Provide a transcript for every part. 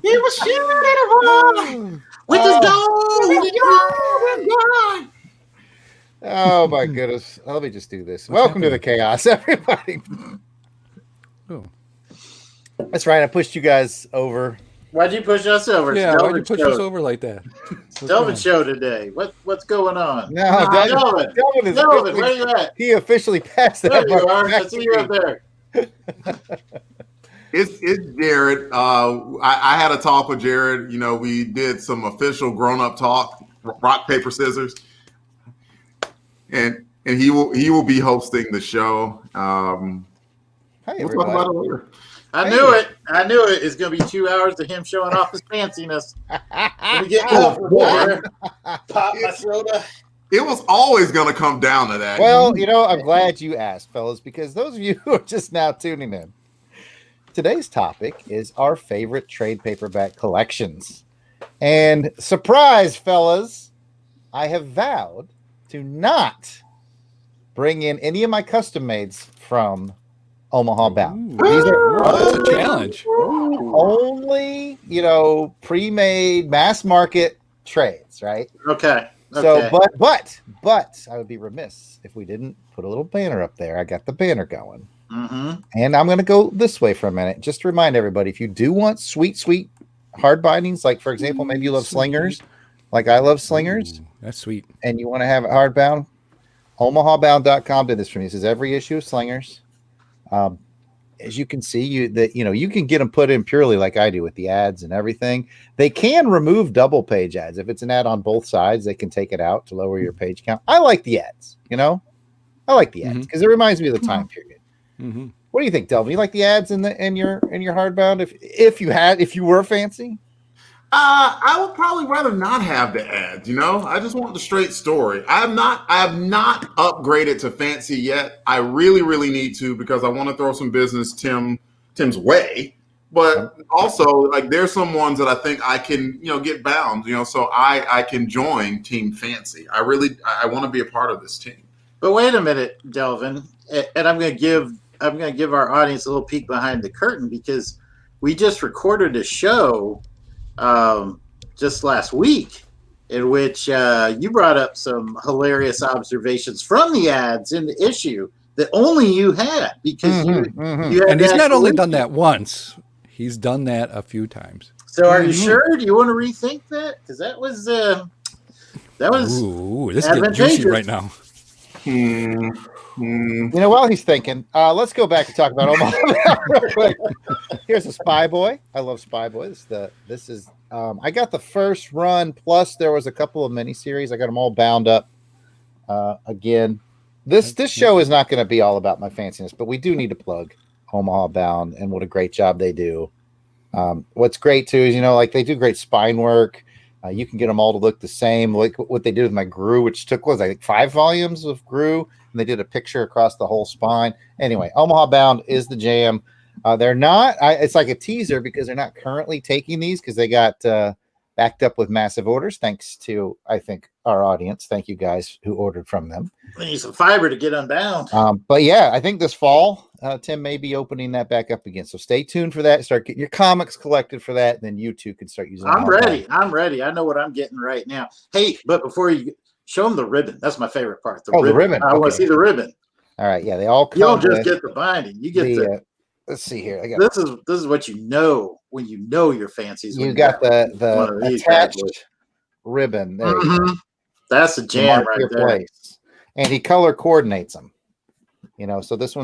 He was shooting at a ball with his dog. Oh my goodness. Let me just do this. Welcome to the chaos, everybody. Oh. That's right. I pushed you guys over. Why'd you push us over? Yeah, why'd you push us over like that? Delvin show today. What's going on? No, Delvin, where you at? He officially passed that. There you are. I see you up there. It's Jared. I had a talk with Jared. You know, we did some official grown-up talk, rock, paper, scissors. And he will be hosting the show. Hey, we'll talk about it later. I knew it. It's going to be 2 hours of him showing off his fanciness. Let me get comfortable here. Pop my soda. It was always going to come down to that. Well, you know, I'm glad you asked, fellas, because those of you who are just now tuning in, today's topic is our favorite trade paperback collections. And surprise, fellas, I have vowed to not bring in any of my custom mades from Omaha Bound. These that's a challenge. Only, pre-made mass market trades, right? Okay. So, but I would be remiss if we didn't put a little banner up there. I got the banner going. Mm-hmm. And I'm going to go this way for a minute. Just to remind everybody, if you do want sweet hard bindings, like, for example, maybe you love slingers, like I love slingers. Ooh, that's sweet. And you want to have it hardbound, omahabound.com did this for me. It says every issue of slingers. As you can see, you can get them put in purely like I do with the ads and everything. They can remove double page ads. If it's an ad on both sides, they can take it out to lower your page count. I like the ads, I like the ads because it reminds me of the time period. Mm-hmm. What do you think, Delvin? You like the ads in your hardbound? If you were fancy? I would probably rather not have the ads. I just want the straight story. I have not upgraded to fancy yet. I really, really need to because I want to throw some business Tim's way. But also, like, there's some ones that I think I can, get bound. So I can join Team Fancy. I want to be a part of this team. But wait a minute, Delvin, and I'm going to give our audience a little peek behind the curtain because we just recorded a show just last week in which you brought up some hilarious observations from the ads in the issue that only you had because you had. And he's not only done that once, he's done that a few times. So are you sure? Do you want to rethink that? Because that was ooh, this is getting juicy right now. While he's thinking, let's go back and talk about Omaha real quick. Here's a Spy Boy. I love Spy Boy. This is I got the first run, plus there was a couple of miniseries. I got them all bound up. Again, this show is not going to be all about my fanciness, but we do need to plug Omaha Bound and what a great job they do. What's great too is like they do great spine work. You can get them all to look the same, like what they did with my Gru, which took 5 volumes of Gru, and they did a picture across the whole spine. Anyway, Omaha Bound is the jam. They're not. It's like a teaser because they're not currently taking these because they got backed up with massive orders. Thanks to I think our audience. Thank you guys who ordered from them. We need some fiber to get unbound. But yeah, I think this fall Tim may be opening that back up again. So stay tuned for that. Start getting your comics collected for that, and then you too can start using. I'm ready. I know what I'm getting right now. Hey, but before you show them the ribbon, that's my favorite part. The ribbon. I want to see the ribbon. All right. Yeah, they all come. You don't just get the binding. You get the. Let's see here. This is what you know when you know your fancies. You got the attached ribbon. There you go. That's a jam right there. Place. And he color coordinates them. So this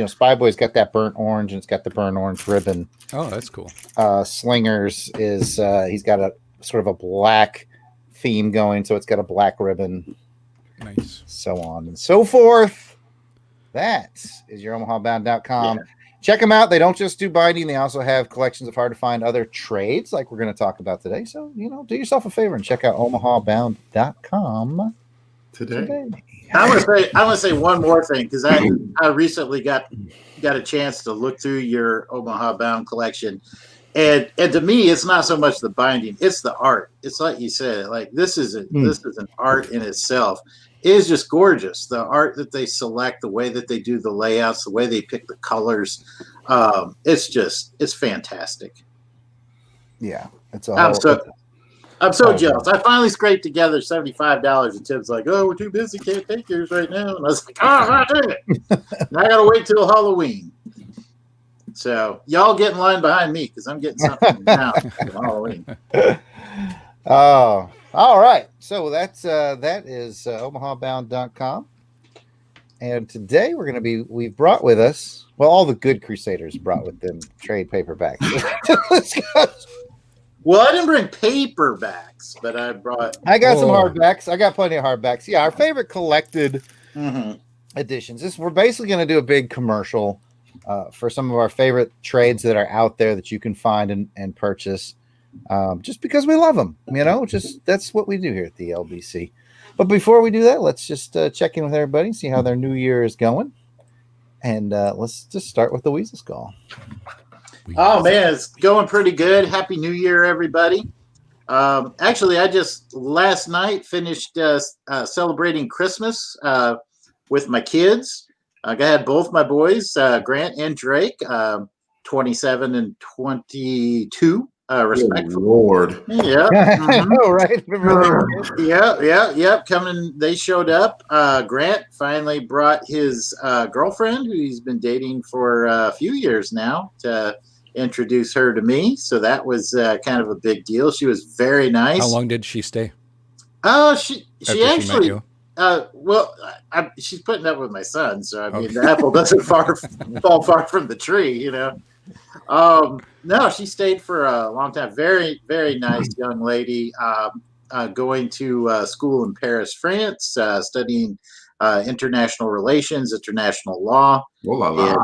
Spy Boy's got that burnt orange and it's got the burnt orange ribbon. Oh, that's cool. Slingers is he's got a sort of a black theme going, so it's got a black ribbon. Nice. So on and so forth. That is your omahabound.com. Yeah. Check them out. They don't just do binding. They also have collections of hard to find other trades like we're going to talk about today. So, do yourself a favor and check out omahabound.com today. I want to say one more thing because I recently got a chance to look through your Omaha Bound collection. And to me, it's not so much the binding, it's the art. It's like you said, like this is an art in itself. is just gorgeous. The art that they select, the way that they do the layouts, the way they pick the colors, it's fantastic. Yeah, it's a I'm whole. so jealous. I finally scraped together $75, and Tim's like, "Oh, we're too busy, can't take yours right now." And I was like, "Oh, dang it! And I gotta wait till Halloween." So y'all get in line behind me because I'm getting something now for Halloween. Oh, all right. So that is omahabound.com. And today we've brought with us, well, all the good Crusaders brought with them trade paperbacks. Well, I didn't bring paperbacks, but I got some hardbacks. I got plenty of hardbacks. Yeah, our favorite collected editions. We're basically going to do a big commercial for some of our favorite trades that are out there that you can find and purchase. Just because we love them, just that's what we do here at the LBC. But before we do that, let's just check in with everybody, see how their new year is going. And let's just start with the Weasel Skull. Oh, man, it's going pretty good. Happy New Year, everybody. Actually, I just last night finished celebrating Christmas with my kids. I had both my boys, Grant and Drake, 27 and 22. Respectful. Lord. Yeah. I know, right? Yeah. They showed up. Grant finally brought his girlfriend, who he's been dating for a few years now, to introduce her to me. So that was kind of a big deal. She was very nice. How long did she stay? She actually. She's putting up with my son, so I mean, the apple doesn't fall far from the tree, No, she stayed for a long time. Very, very nice young lady. Going to school in Paris, France, studying international relations, international law. Oh, la, la.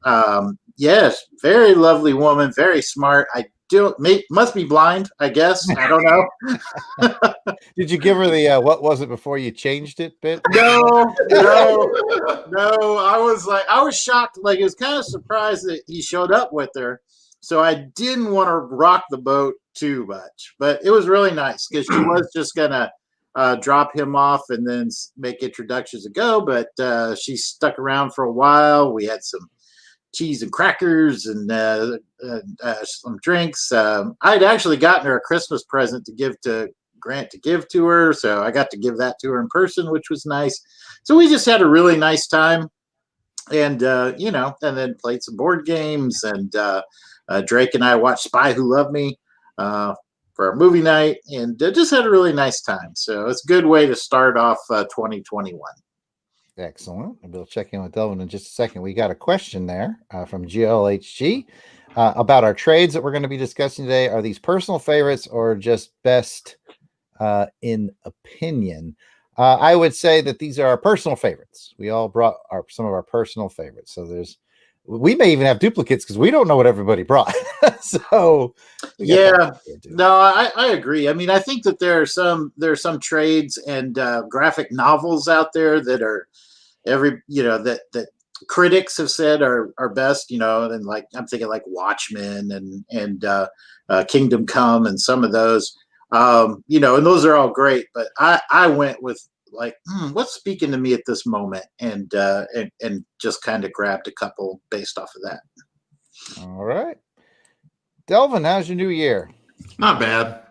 And, yes, very lovely woman, very smart. Must be blind, I guess. I don't know. Did you give her the what was it before you changed it bit? No. I was shocked. Like, it was kind of surprised that he showed up with her. So I didn't want to rock the boat too much, but it was really nice because she was just gonna drop him off and then make introductions to go. But she stuck around for a while. We had some cheese and crackers and some drinks. I'd actually gotten her a Christmas present to give to Grant to give to her, so I got to give that to her in person, which was nice. So we just had a really nice time, and and then played some board games, and Drake and I watched Spy Who Loved Me for our movie night, and just had a really nice time. So it's a good way to start off 2021. Excellent. We'll check in with Delvin in just a second. We got a question there from GLHG about our trades that we're going to be discussing today. Are these personal favorites or just best in opinion? I would say that these are our personal favorites. We all brought some of our personal favorites. So we may even have duplicates because we don't know what everybody brought. So I agree. I mean, I think that there are some trades and graphic novels out there that are that critics have said are best, and like I'm thinking like Watchmen and Kingdom Come and some of those, and those are all great. But I went with like what's speaking to me at this moment, and just kind of grabbed a couple based off of that. All right, Delvin, how's your new year? Not bad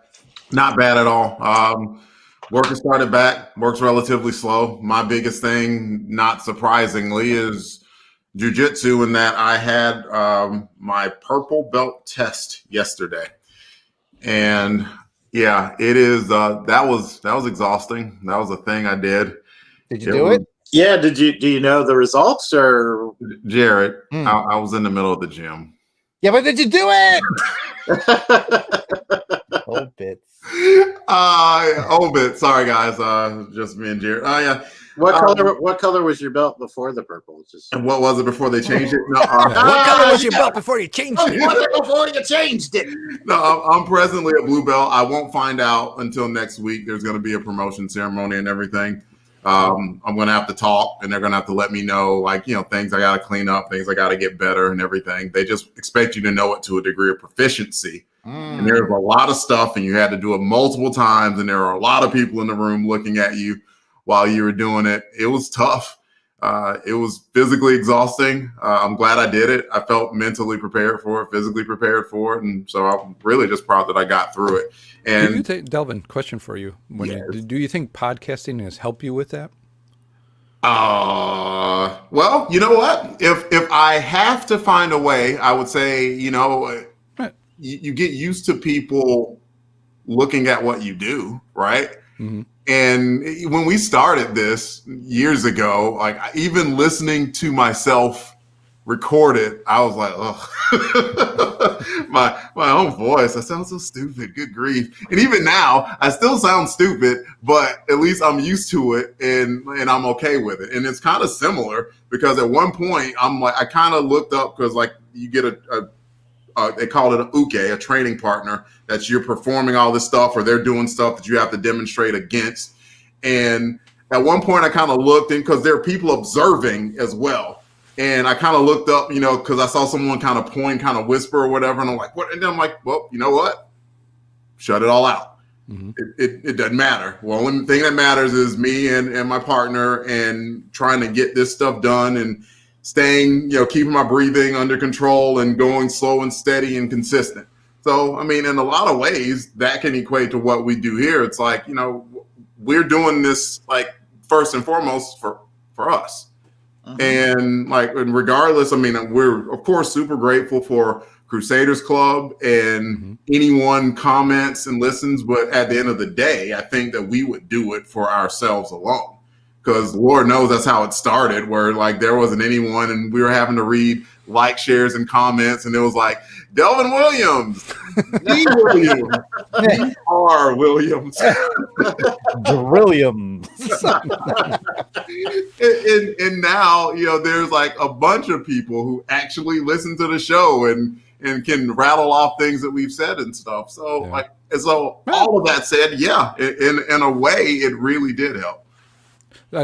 at all. Work has started back. Work's relatively slow. My biggest thing, not surprisingly, is jiu-jitsu, in that I had my purple belt test yesterday, and yeah, it is. That was exhausting. That was a thing I did. Did you do it? Yeah. Do you know the results, or Jared? I was in the middle of the gym. Yeah, but did you do it? Old bits. Old bit. Sorry, guys. Just me and Jared. Oh yeah. What color was your belt before the purple? And what was it before they changed it? No, What color was your belt before you changed it? Before you changed it. No, I'm presently a blue belt. I won't find out until next week. There's going to be a promotion ceremony and everything. I'm going to have to talk, and they're going to have to let me know, like, things I got to clean up, things I got to get better and everything. They just expect you to know it to a degree of proficiency. And there's a lot of stuff, and you had to do it multiple times, and there are a lot of people in the room looking at you while you were doing it. It was tough. It was physically exhausting. I'm glad I did it. I felt mentally prepared for it, physically prepared for it. And so I'm really just proud that I got through it. And do you think, Delvin, question for you. Do you think podcasting has helped you with that? Well, you know what? If I have to find a way, I would say, Right. you get used to people looking at what you do, right? Mm-hmm. And when we started this years ago, like even listening to myself record it, I was like, oh, my own voice, I sound so stupid. Good grief. And even now, I still sound stupid, but at least I'm used to it and I'm okay with it. And it's kind of similar because at one point I'm like, I kind of looked up because like you get they call it a uke, a training partner, that you're performing all this stuff or they're doing stuff that you have to demonstrate against. And at one point I kind of looked in because there are people observing as well. And I kind of looked up, because I saw someone kind of point, kind of whisper or whatever. And I'm like, what? And then I'm like, well, you know what? Shut it all out. Mm-hmm. It doesn't matter. Well, the only thing that matters is me and my partner and trying to get this stuff done and staying, keeping my breathing under control and going slow and steady and consistent. So, I mean, in a lot of ways, that can equate to what we do here. It's like, we're doing this, like, first and foremost for us. Mm-hmm. And regardless, I mean, we're, of course, super grateful for Crusaders Club and anyone comments and listens. But at the end of the day, I think that we would do it for ourselves alone. Because Lord knows that's how it started, where like there wasn't anyone and we were having to read like, shares, and comments. And it was like, Delvin Williams, D. Williams, D.R. Williams. Drilliums. and now, there's like a bunch of people who actually listen to the show and can rattle off things that we've said and stuff. So all of that said, yeah, in a way, it really did help.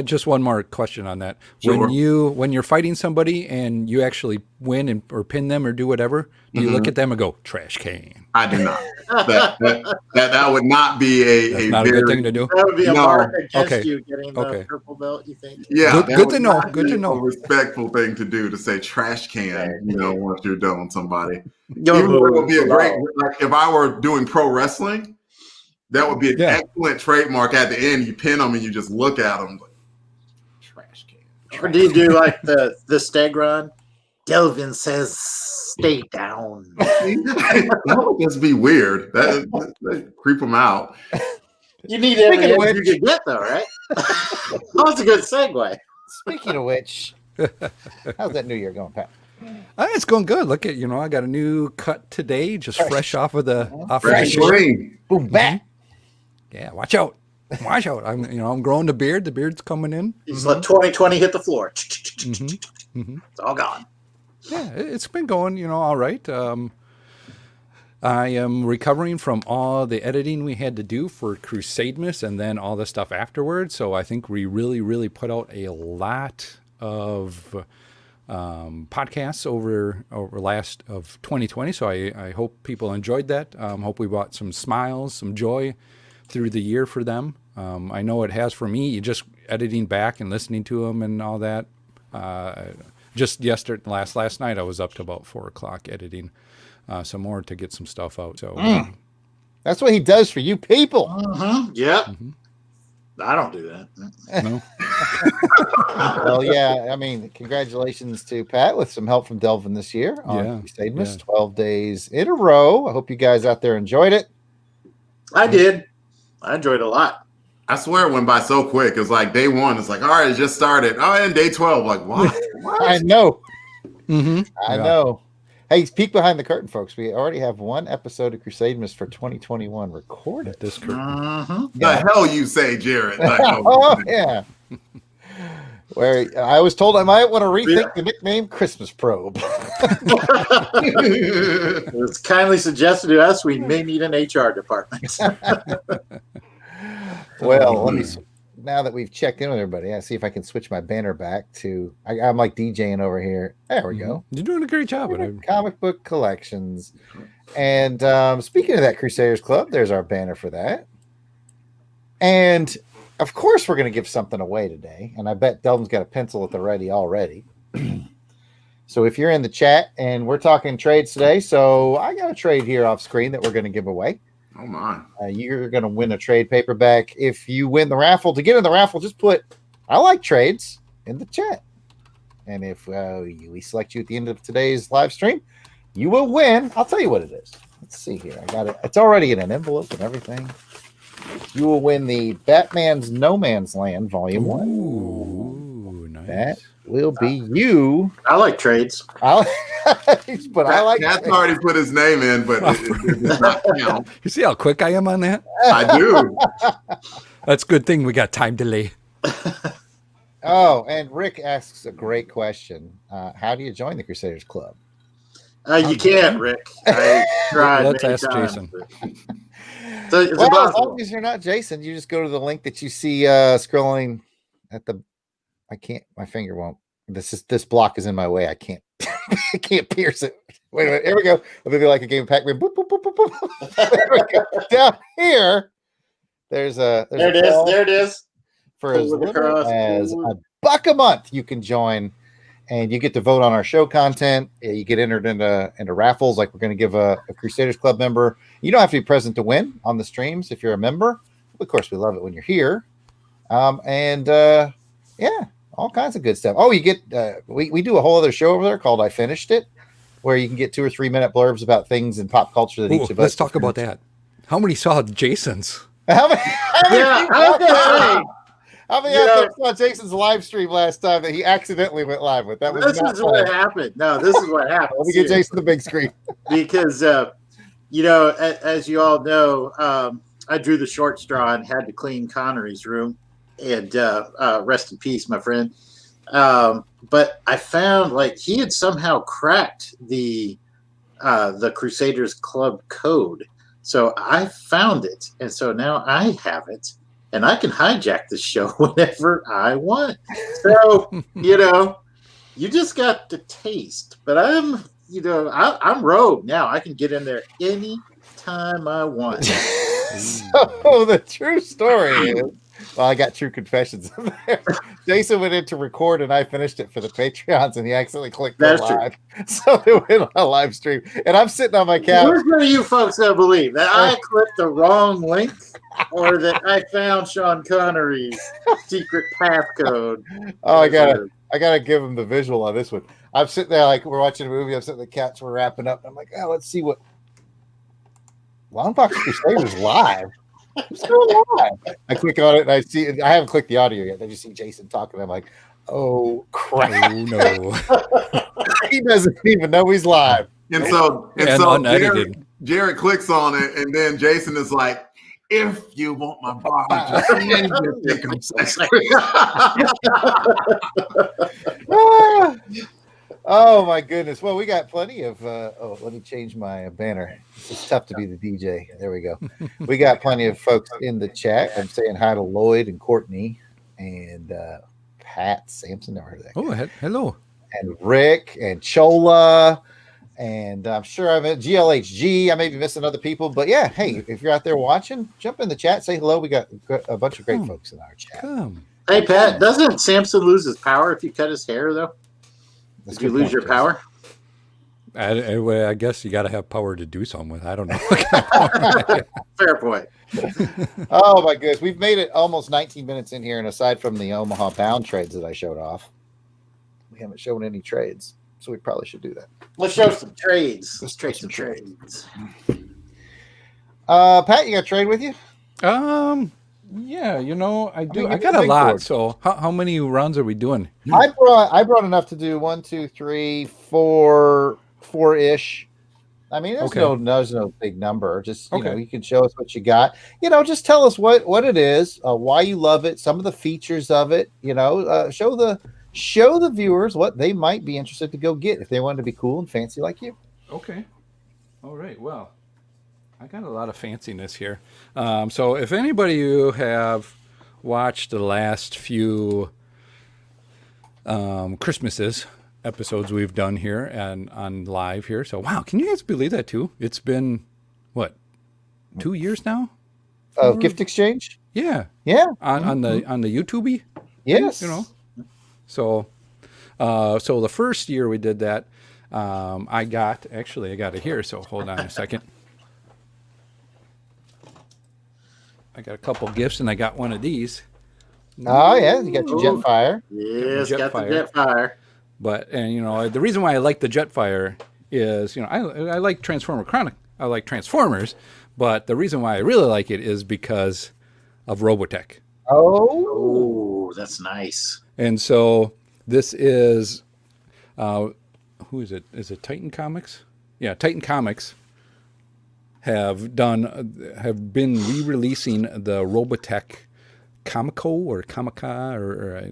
Just one more question on that. Sure. When you're fighting somebody and you actually win or pin them or do whatever, do you look at them and go, trash can? I do not. That would not be a good thing to do. That would be a mark against you getting the purple belt, you think? Yeah. Good to know. Good to know. A respectful thing to do, to say trash can, once you're done with somebody. Even though it would be a great, like if I were doing pro wrestling, that would be an excellent trademark. At the end, you pin them and you just look at them like, trash can. Or do you do like the stag run? Delvin says, "Stay down." That would just be weird. That creep them out. You need every edge you can get, though, right? That was a good segue. Speaking of which, how's that New Year going, Pat? It's going good. Look at, I got a new cut today, just fresh off of the fresh green. Boom, back. Yeah, watch out. Watch out. I'm growing the beard. The beard's coming in. You just let 2020 hit the floor. It's all gone. Yeah, it's been going, all right. I am recovering from all the editing we had to do for Crusademas and then all the stuff afterwards. So I think we really, really put out a lot of podcasts over last of 2020. So I hope people enjoyed that. Hope we brought some smiles, some joy through the year for them. I know it has for me. You just editing back and listening to them and all that. Just yesterday, last night, I was up to about 4:00 editing some more to get some stuff out. So that's what he does for you people. Yeah. I don't do that. No. Well, yeah. I mean, congratulations to Pat with some help from Delvin this year on Crusademas, 12 days in a row. I hope you guys out there enjoyed it. I did. I enjoyed it a lot. I swear it went by so quick. It was like day one. It's like, all right, it just started. Oh, and day 12. Like, what? I know. I know. Hey, peek behind the curtain, folks. We already have one episode of Crusademas for 2021 recorded. This curtain. The hell you say, Jared? Oh, yeah. Where I was told I might want to rethink the nickname Christmas Probe. It was kindly suggested to us we may need an HR department. Well, let me. Now that we've checked in with everybody, I see if I can switch my banner back to. I'm like DJing over here. There we go. You're doing a great job with it. Comic book collections. And speaking of that Crusaders Club, there's our banner for that. And of course, we're going to give something away today. And I bet Delvin's got a pencil at the ready already. So if you're in the chat and we're talking trades today, so I got a trade here off screen that we're going to give away. Oh, my. You're going to win a trade paperback. If you win the raffle, to get in the raffle, just put "I like trades" in the chat. And if we select you at the end of today's live stream, you will win. I'll tell you what it is. Let's see here. I got it. It's already in an envelope and everything. You will win the Batman's No Man's Land Volume 1. Ooh, nice. That will be you. I like trades. But I like Cat's already put his name in, but it does not count. You see how quick I am on that? I do. That's a good thing we got time delay. Oh, and Rick asks a great question. How do you join the Crusaders Club? You can't, Rick. I tried. Let's many ask times, Jason. So it's Well, as impossible. long as you're not Jason, you just go to the link that you see scrolling at the. I can't. My finger won't. This block is in my way. I can't. I can't pierce it. Wait a minute. Here we go. It'll be like a game of Pac-Man. Boop, boop, boop, boop, boop. There we go. Down here, there's a. There it is. There it is. For as Pull it little across. as $1 a month, you can join, and you get to vote on our show content. You get entered into raffles. Like we're going to give a Crusaders Club member. You don't have to be present to win on the streams if you're a member. Of course, we love it when you're here. Yeah, all kinds of good stuff. Oh, you get we do a whole other show over there called I Finished It, where you can get 2 or 3 minute blurbs about things in pop culture that Ooh, each of us. let's talk about that. How many saw Jason's? How many Yeah, I was gonna say, How many You out know- there saw Jason's live stream last time that he accidentally went live with? That was this not is what fun. happened. No, this is what happened. Let me get Jason the big screen. Because as you all know, I drew the short straw and had to clean Connery's room, and rest in peace, my friend. But I found like he had somehow cracked the Crusaders Club code, so I found it, and so now I have it, and I can hijack the show whenever I want. So you just got the taste, but I'm rogue now. I can get in there any time I want. So the true story is, well, I got true confessions in there. Jason went in to record, and I finished it for the Patreons, and he accidentally clicked go That's true. live. So it went on a live stream, and I'm sitting on my couch. Where's one of you folks gonna believe that I clicked the wrong link, or that I found Sean Connery's secret passcode? Oh, I gotta give him the visual on this one. I'm sitting there like we're watching a movie. I'm sitting on the couch, we're wrapping up. And I'm like, let's see what Longbox Crusade is live. It's still live. I click on it and I see. I haven't clicked the audio yet. I just see Jason talking. I'm like, oh crap! Oh no! He doesn't even know he's live. And so unedited. Jared clicks on it, and then Jason is like, "If you want my body, just send your dick on sex." Ah. Oh my goodness! Well, we got plenty of. Let me change my banner. It's tough to be the DJ. There we go. We got plenty of folks in the chat. I'm saying hi to Lloyd and Courtney and Pat Sampson. Never heard of that. Oh, hello. And Rick and Chola, and I'm sure I'm at GLHG. I may be missing other people, but yeah. Hey, if you're out there watching, jump in the chat, say hello. We got a bunch of great folks in our chat. Come. Hey Pat, doesn't Samson lose his power if you cut his hair though? That's Did you a good lose point, your Jason. power? I guess you got to have power to do something with. I don't know. Fair point. Oh my goodness, we've made it almost 19 minutes in here, and aside from the Omaha Bound trades that I showed off, we haven't shown any trades, so we probably should do that. Let's show some trades. Let's trade some some trades. Pat, you got a trade with you? Yeah, I do. mean, I give got me a the big lot. board. So how many rounds are we doing? I brought enough to do 1, 2, 3, 4 ish. I mean, there's no big number. Just you can show us what you got. Just tell us what it is, why you love it, some of the features of it. Show the viewers what they might be interested to go get if they want to be cool and fancy like you. Okay. All right. Well, I got a lot of fanciness here. So if anybody you have watched the last few Christmases episodes we've done here and on live here. So, wow, can you guys believe that too? It's been, what, 2 years now? Gift exchange? Yeah, Yeah. on the YouTube. Yes. You know, so so the first year we did that, I got it here. So hold on a second. I got a couple gifts, and I got one of these. Oh yeah, you got your Jetfire. Yes, got the Jetfire. Jetfire. But and you know the reason why I like the Jetfire is I like Transformer Chronic. I like Transformers, but the reason why I really like it is because of Robotech. Oh, Oh, that's nice. And so this is who is it? Is it Titan Comics? Yeah, Titan Comics have been re-releasing the Robotech Comico or Comica or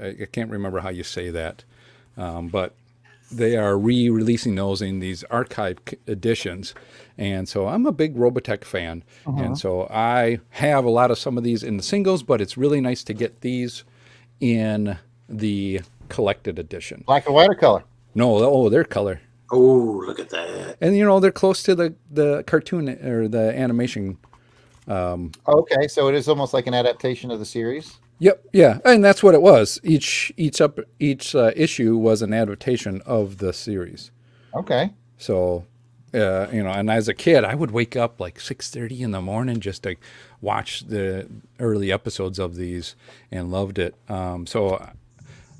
I can't remember how you say that, but they are re-releasing those in these archive editions, and so I'm a big Robotech fan, and so I have a lot of some of these in the singles, but it's really nice to get these in the collected edition. black and white or color? No, they're color. Oh, look at that. And they're close to the cartoon or the animation. Okay, so it is almost like an adaptation of the series. Yep, yeah, and that's what it was. Each issue was an adaptation of the series. Okay. So, and as a kid, I would wake up like 6:30 in the morning just to watch the early episodes of these, and loved it. So,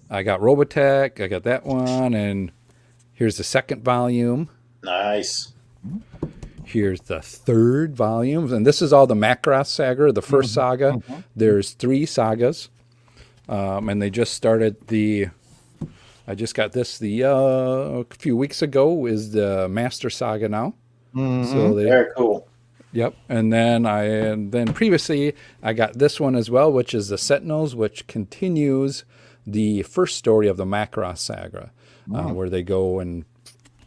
I got Robotech, I got that one, and here's the second volume. Nice. Here's the third volume, and this is all the Macross saga, the first saga. There's 3 sagas, and they just started I just got this a few weeks ago. Is the Master Saga now? So Very cool. Yep, and then previously I got this one as well, which is the Sentinels, which continues the first story of the Macross saga, where they go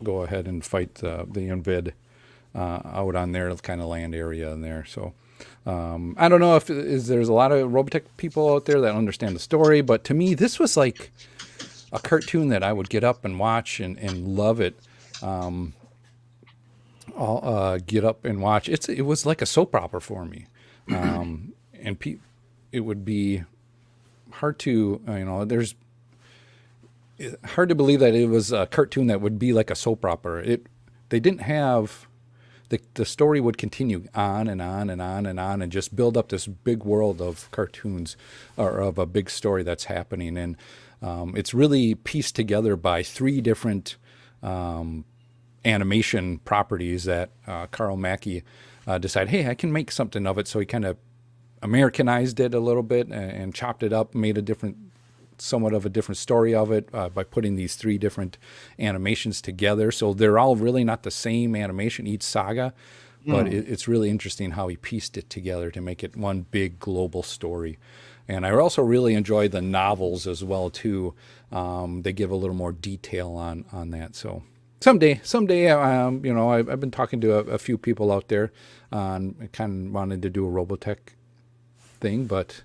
ahead and fight the Invid. Out on their kind of land area in there. So I don't know if there's a lot of Robotech people out there that understand the story, but to me, this was like a cartoon that I would get up and watch and love it. I'll get up and watch. It was like a soap opera for me. And it would be hard to, hard to believe that it was a cartoon that would be like a soap opera. They didn't have... The story would continue on and on and on and on and just build up this big world of cartoons or of a big story that's happening. And it's really pieced together by 3 different animation properties that Carl Mackey decided, hey, I can make something of it. So he kind of Americanized it a little bit and chopped it up, made somewhat of a different story of it by putting these 3 different animations together. So they're all really not the same animation, each saga, but it's really interesting how he pieced it together to make it one big global story. And I also really enjoy the novels as well too. They give a little more detail on that. So someday, I've been talking to a few people out there on kind of wanting to do a Robotech thing, but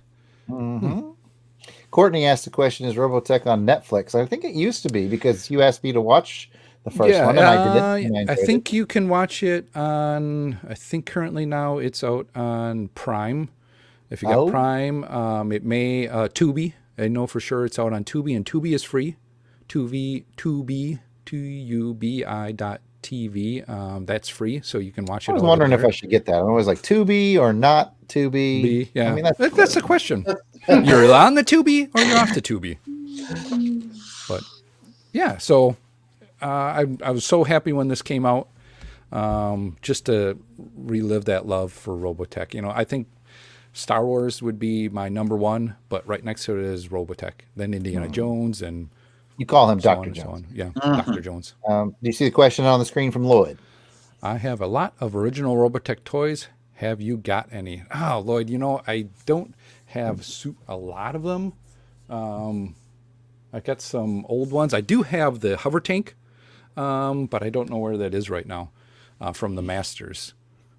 Courtney asked the question, is Robotech on Netflix? I think it used to be because you asked me to watch the first one and I did it. I think you can watch it on, I think currently now it's out on Prime. If you got Prime, it may, Tubi. I know for sure it's out on Tubi, and Tubi is free. Tubi.tv. That's free, so you can watch it. I was wondering if I should get that. I was like, Tubi or not Tubi? Yeah, I mean, that's the question. You're on the Tubi or you're off the Tubi. But yeah, so I was so happy when this came out, just to relive that love for Robotech. I think Star Wars would be my number 1, but right next to it is Robotech, then Indiana Jones, and you call him so Dr. on and Jones. so on. Yeah, Dr. Jones. Do you see the question on the screen from Lloyd? I have a lot of original Robotech toys. Have you got any? Oh, Lloyd, I don't have a lot of them. I got some old ones. I do have the hover tank, but I don't know where that is right now from the Masters.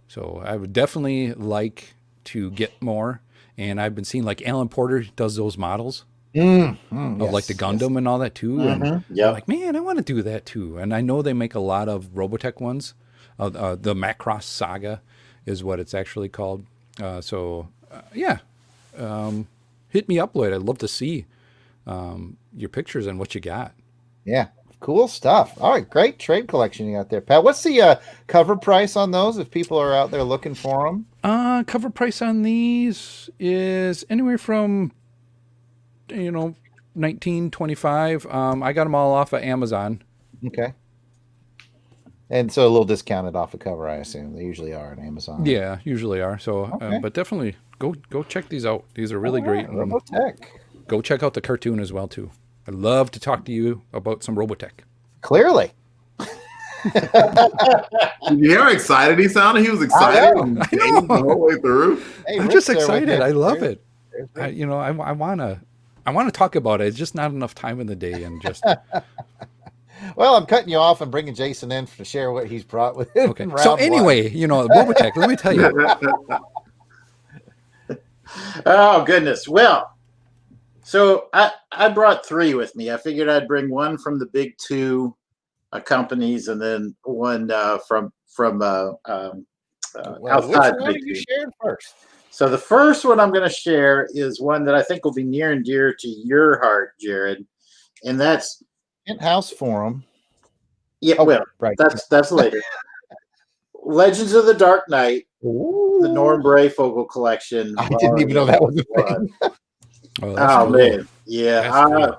So I would definitely like to get more. And I've been seeing like Alan Porter does those models of like the Gundam and all that too. And I'm like, man, I want to do that too. And I know they make a lot of Robotech ones. The Macross Saga is what it's actually called. So yeah, hit me up, Lloyd. I'd love to see your pictures and what you got. Yeah, cool stuff. All right, great trade collection you got there, Pat. What's the cover price on those if people are out there looking for them? Cover price on these is anywhere from, 19.25. I got them all off of Amazon. Okay. And so a little discounted off the cover, I assume. They usually are on Amazon. Yeah, usually are. So, Okay. but definitely go check these out. These are really great. Right, Robotech. Go check out the cartoon as well too. I'd love to talk to you about some Robotech. Clearly. Did you hear how excited he sounded? He was excited I know. and dating the whole way through. Hey, I'm Rick's just there with excited. you. I love it. There's Rick. I want to talk about it. It's just not enough time in the day, and just Well, I'm cutting you off and bringing Jason in to share what he's brought with him. okay. in So round anyway, Robotech. Let me tell you. Oh goodness. Well, so I brought 3 with me. I figured I'd bring one from the big 2 companies, and then one from Well, which outside. one are you sharing first? So the first one I'm going to share is one that I think will be near and dear to your heart, Jared, and that's In-house forum. yeah. Oh, Well, right. that's later. Legends of the Dark Knight, Ooh. the Norm Brayfogle collection. I didn't even know that was a thing. Oh, that's Oh cool. man, yeah. That's cool.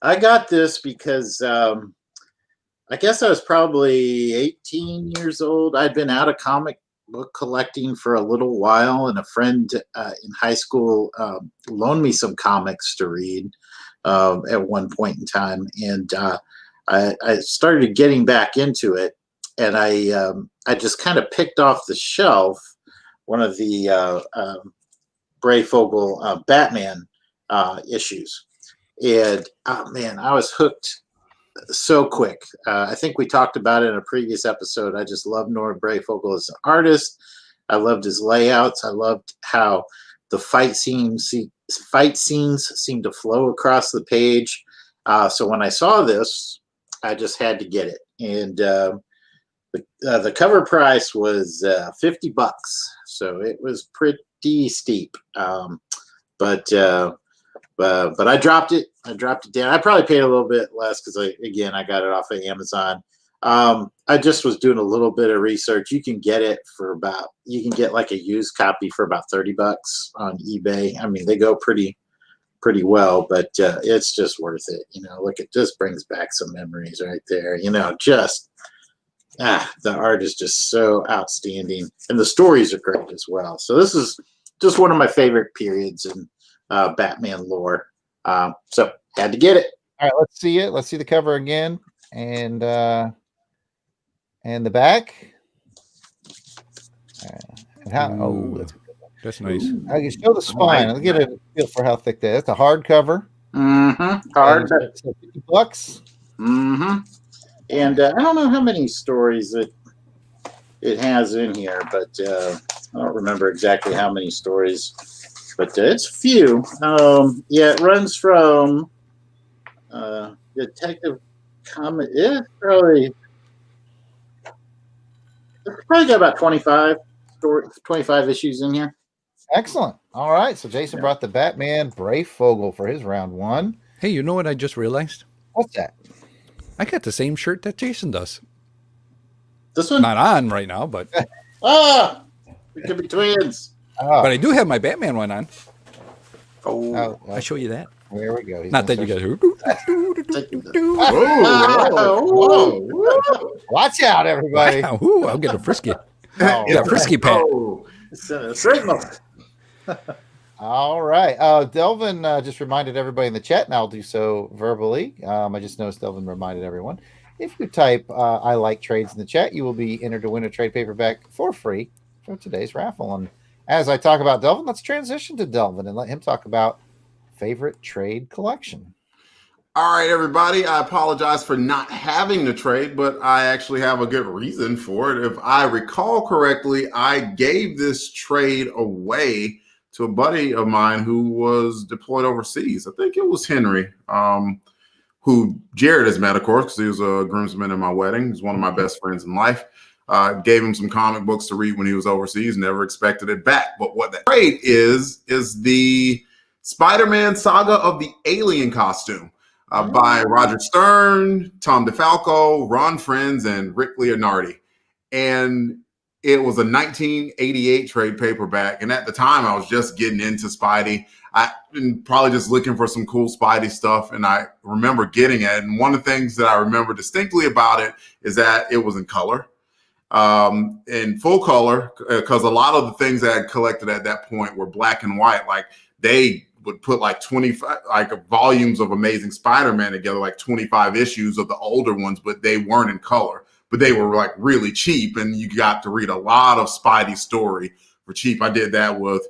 I got this because I guess I was probably 18 years old. I'd been out of comic book collecting for a little while, and a friend in high school loaned me some comics to read at one point in time, and I started getting back into it, and I just kind of picked off the shelf one of the Brayfogle Batman issues, and oh man, I was hooked so quick. I think we talked about it in a previous episode. I just love Norm Brayfogle as an artist. I loved his layouts. I loved how the fight scenes seem to flow across the page. So when I saw this, I just had to get it. And the cover price was $50, so it was pretty steep. But I dropped it. I dropped it down. I probably paid a little bit less because I got it off of Amazon. I just was doing a little bit of research. You can get like a used copy for about $30 on eBay. I mean, they go pretty well, but it's just worth it. Look, it just brings back some memories right there. The art is just so outstanding, and the stories are great as well. So this is just one of my favorite periods in Batman lore. So had to get it. All right, let's see it. Let's see the cover again, and the back. And how? Ooh, that's nice. I can show the spine. I'll get a feel for how thick that is. It's a hard cover. Mm-hmm. Hard. So $50. Mm-hmm. And I don't know how many stories it has in here, but I don't remember exactly how many stories. But it's a few. It runs from Detective Comic. It's probably got about 25 issues in here. Excellent. All right. So Jason brought the Batman Brayfogle for his round 1. Hey, you know what I just realized? What's that? I got the same shirt that Jason does. This one? Not on right now, but We could be twins. Oh, but I do have my Batman one on. Oh. well, I'll show you that. there we go. He's Not that gonna you start- guys. Whoa. Watch out, everybody. Wow, ooh, I'm getting frisky. Oh, Yeah, frisky Pat. Oh. It's a signal. all right. Delvin just reminded everybody in the chat, and I'll do so verbally. I just noticed Delvin reminded everyone. If you type I like trades in the chat, you will be entered to win a trade paperback for free for today's raffle. And as I talk about Delvin, let's transition to Delvin and let him talk about favorite trade collection. All right, everybody. I apologize for not having the trade, but I actually have a good reason for it. If I recall correctly, I gave this trade away to a buddy of mine who was deployed overseas. I think it was Henry, who Jared has met, of course, because he was a groomsman in my wedding. He's one of my best friends in life. Gave him some comic books to read when he was overseas. Never expected it back. But what that trade is the Spider-Man Saga of the Alien costume by Roger Stern, Tom DeFalco, Ron Frenz, and Rick Leonardi. And it was a 1988 trade paperback. And at the time, I was just getting into Spidey. I've been probably just looking for some cool Spidey stuff. And I remember getting it. And one of the things that I remember distinctly about it is that it was in color. In full color, because a lot of the things that I had collected at that point were black and white. Like they would put like 25 volumes of Amazing Spider-Man together, like 25 issues of the older ones, but they weren't in color. But they were like really cheap, and you got to read a lot of Spidey story for cheap. I did that with,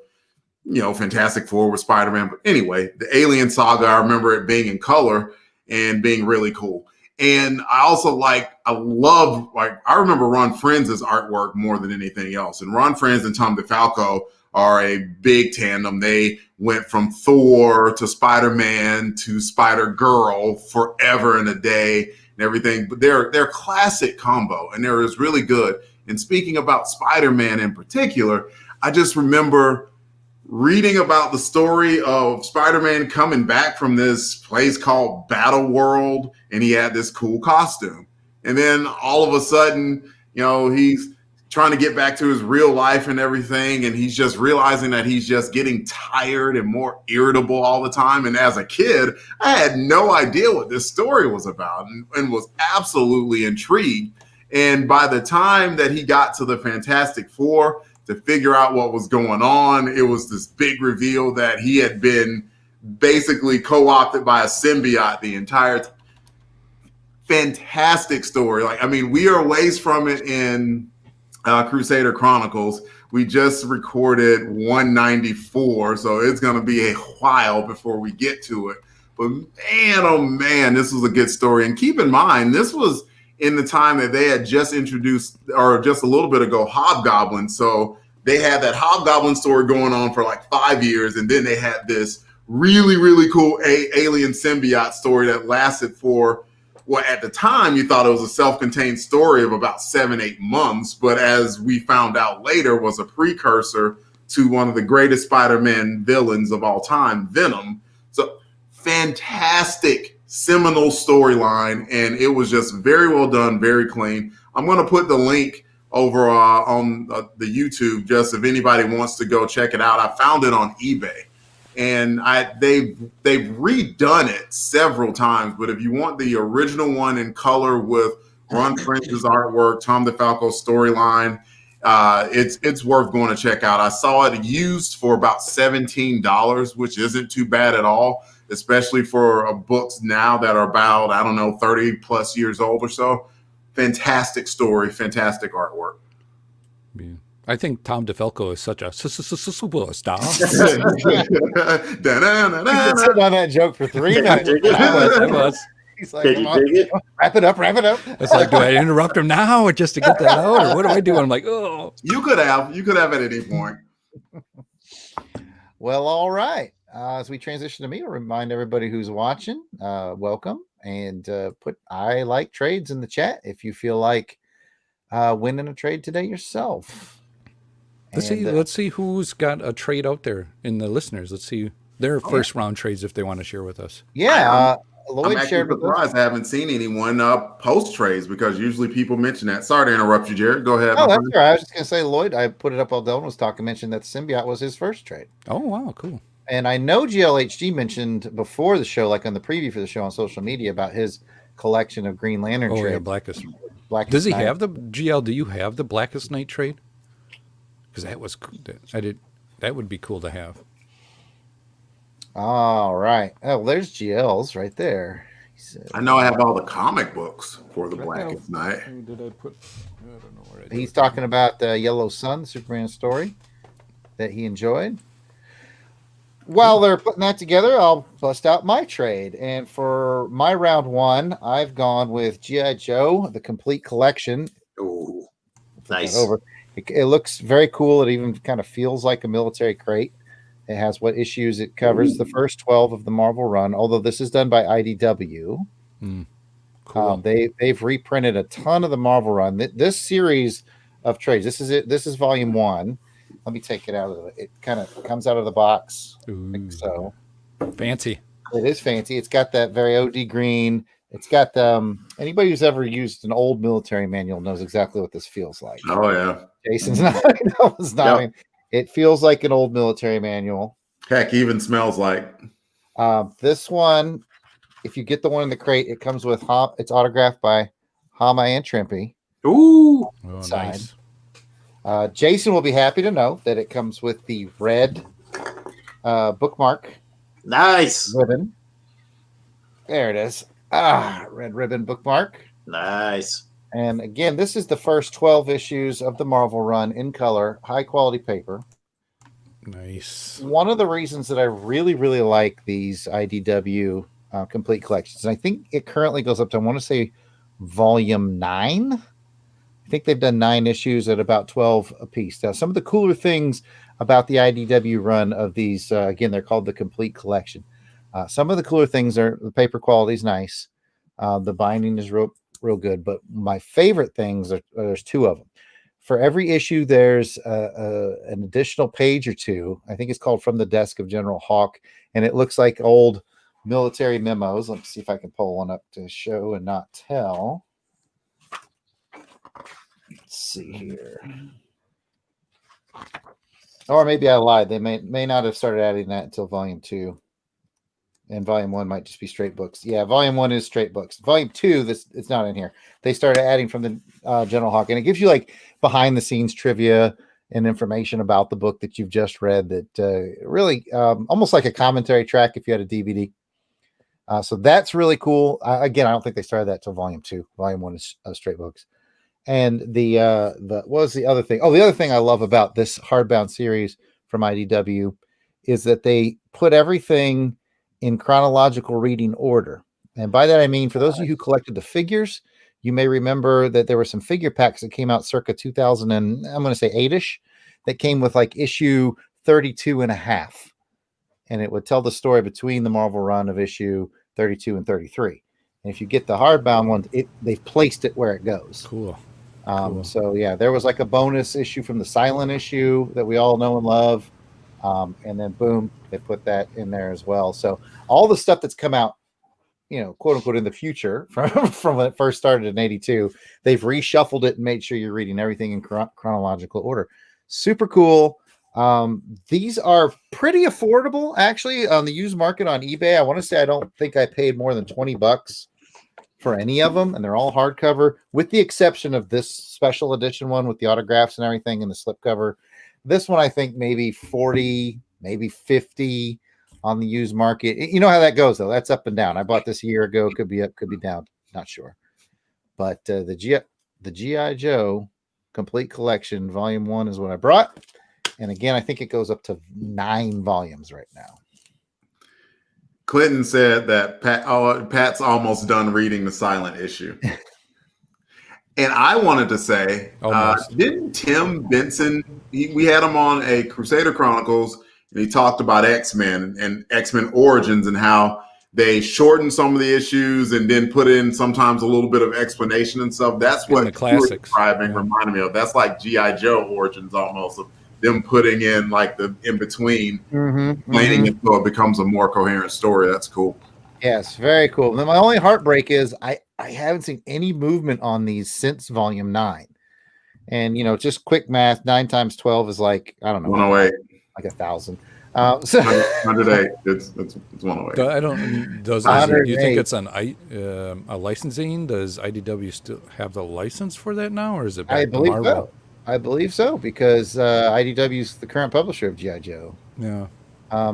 Fantastic Four with Spider-Man. But anyway, the Alien Saga, I remember it being in color and being really cool. And I remember Ron Frenz's artwork more than anything else. And Ron Frenz and Tom DeFalco are a big tandem. They went from Thor to Spider-Man to Spider-Girl forever and a day and everything. But they're a classic combo, and they're really good. And speaking about Spider-Man in particular, I just remember reading about the story of Spider-Man coming back from this place called Battle World, and he had this cool costume. And then all of a sudden, he's trying to get back to his real life and everything, and he's just realizing that he's just getting tired and more irritable all the time. And as a kid, I had no idea what this story was about and was absolutely intrigued. And by the time that he got to the Fantastic Four, to figure out what was going on, it was this big reveal that he had been basically co-opted by a symbiote the entire time. Fantastic story. We are a ways from it in Crusader Chronicles. We just recorded 194, so it's going to be a while before we get to it. But man, oh man, this was a good story. And keep in mind, this was in the time that they had just introduced, or just a little bit ago, Hobgoblin. So they had that Hobgoblin story going on for like 5 years, and then they had this really, really cool alien symbiote story that lasted for, well, at the time, you thought it was a self-contained story of about 7-8 months, but as we found out later, was a precursor to one of the greatest Spider-Man villains of all time, Venom. So fantastic, seminal storyline, and it was just very well done, very clean. I'm going to put the link over on the YouTube, just if anybody wants to go check it out. I found it on eBay, and they've redone it several times. But if you want the original one in color with Ron Frenz's artwork, Tom DeFalco's storyline, it's worth going to check out. I saw it used for about $17, which isn't too bad at all, especially for books now that are about, 30 plus years old or so. Fantastic story, fantastic artwork. Yeah. I think Tom DeFalco is such a superstar. He's been sitting on that joke for 3 minutes. I was. He's like, come on, wrap it up. It's like, do I interrupt him now or just to get that out, or what do I do? I'm like, oh. You could have at any point. Well, all right. As we transition to me, I'll remind everybody who's watching, welcome, and put I like trades in the chat if you feel like winning a trade today yourself. Let's see who's got a trade out there in the listeners. Let's see their first round trades if they want to share with us. Yeah, Lloyd I'm shared with us. I haven't seen anyone post trades because usually people mention that. Sorry to interrupt you, Jared. Go ahead. Oh, that's all right. I was just going to say, Lloyd, I put it up while Delvin was talking, mentioned that symbiote was his first trade. Oh, wow, cool. And I know GLHG mentioned before the show, like on the preview for the show on social media, about his collection of Green Lantern trades. Yeah, Blackest Does he have the GL? Do you have the Blackest Night trade? Because that would be cool to have. All right. Oh, there's GLs right there. I know I have all the comic books for the Blackest Night. Did I put? I don't know where I did. He's talking about the Yellow Sun Superman story that he enjoyed. While they're putting that together, I'll bust out my trade. And for my round one, I've gone with G.I. Joe, the complete collection. Oh, nice. It looks very cool. It even kind of feels like a military crate. It has what issues it covers, the first 12 of the Marvel run, although this is done by IDW. Cool. They've reprinted a ton of the Marvel run. This series of trades. This is it. This is volume 1. Let me take it out of it. It kind of comes out of the box. Like so. Fancy. It is fancy. It's got that very OD green. It's got anybody who's ever used an old military manual knows exactly what this feels like. Oh yeah. Jason's nodding. Nolan's nodding. It feels like an old military manual. Heck, even smells like. This one, if you get the one in the crate, it comes with it's autographed by Hama and Trimpy. Ooh. Oh, Side. nice. Jason will be happy to know that it comes with the red bookmark Nice. ribbon. There it is. Red ribbon bookmark. Nice. And again, this is the first 12 issues of the Marvel run in color, high quality paper. Nice. One of the reasons that I really, really like these IDW complete collections, and I think it currently goes up to, I want to say, volume 9. I think they've done 9 issues at about 12 a piece. Now, some of the cooler things about the IDW run of these, again, they're called the complete collection. Some of the cooler things are the paper quality is nice. The binding is real good. But my favorite things are there's 2 of them. For every issue, there's an additional page or 2. I think it's called From the Desk of General Hawk, and it looks like old military memos. Let's see if I can pull one up to show and not tell. Let's see here. Or maybe I lied. They may not have started adding that until volume 2. And volume 1 might just be straight books. Yeah, volume 1 is straight books. Volume 2, it's not in here. They started adding From the General Hawk, and it gives you like behind the scenes trivia and information about the book that you've just read. That really almost like a commentary track if you had a DVD. So that's really cool. Again, I don't think they started that till volume 2. Volume 1 is straight books. And the what was the other thing? Oh, the other thing I love about this hardbound series from IDW is that they put everything in chronological reading order. And by that, I mean, for those of you who collected the figures, you may remember that there were some figure packs that came out circa 2000 and I'm going to say 8-ish that came with like issue 32 and a half. And it would tell the story between the Marvel run of issue 32 and 33. And if you get the hardbound one, they've placed it where it goes. Cool. So yeah, there was like a bonus issue from the silent issue that we all know and love. And then boom, they put that in there as well. So all the stuff that's come out, quote unquote, in the future from when it first started in 82, they've reshuffled it and made sure you're reading everything in chronological order. Super cool. These are pretty affordable actually on the used market on eBay. I want to say I don't think I paid more than $20 for any of them, and they're all hardcover with the exception of this special edition one with the autographs and everything and the slipcover. This one, I think maybe 40, maybe 50 on the used market. You know how that goes, though. That's up and down. I bought this a year ago. Could be up, could be down. Not sure. But the G.I. Joe Complete Collection, Volume 1 is what I brought. And again, I think it goes up to 9 volumes right now. Clinton said that Pat's almost done reading the silent issue. And I wanted to say, didn't Tim Benson, we had him on a Crusader Chronicles, and he talked about X-Men and X-Men Origins and how they shortened some of the issues and then put in sometimes a little bit of explanation and stuff. That's what the classics reminded me of. That's like G.I. Joe Origins almost, of them putting in like the in-between, explaining it so it becomes a more coherent story. That's cool. Yes, very cool. Then my only heartbreak is I haven't seen any movement on these since volume 9. And, just quick math, 9 times 12 is like, I don't know, 108. Like 1,000. So 108. It's 108. Do you think it's on a licensing? Does IDW still have the license for that now, or is it back to Marvel? So. I believe so, because IDW is the current publisher of G.I. Joe. Yeah.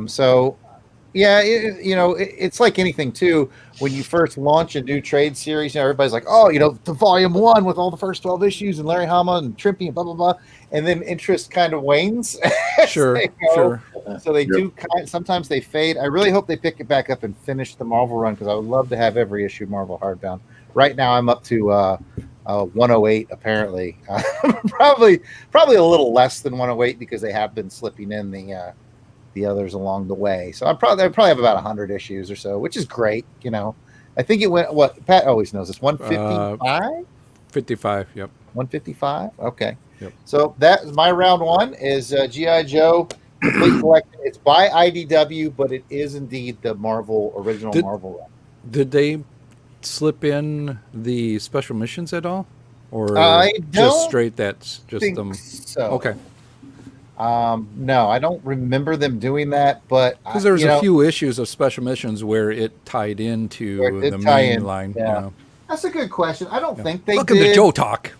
So, yeah, it's like anything, too. When you first launch a new trade series, everybody's like, oh, the volume 1 with all the first 12 issues and Larry Hama and Trimpy and blah, blah, blah. And then interest kind of wanes. Sure. So they do sometimes they fade. I really hope they pick it back up and finish the Marvel run, because I would love to have every issue Marvel hardbound. Right now, I'm up to 108 apparently. Probably a little less than 108 because they have been slipping in the others along the way. So I probably have about 100 issues or so, which is great. I think it went, what Pat always knows, it's 155. 55. Yep. 155. Okay. Yep. So that is my round one is GI Joe Complete Collection. It's by IDW, but it is indeed the original Marvel run. Did they slip in the special missions at all, or I just don't straight? That's just think them. so. Okay. No, I don't remember them doing that, but Because there's a few issues of special missions where it tied into the main line. Yeah. That's a good question. I don't think they Welcome did. to Joe Talk.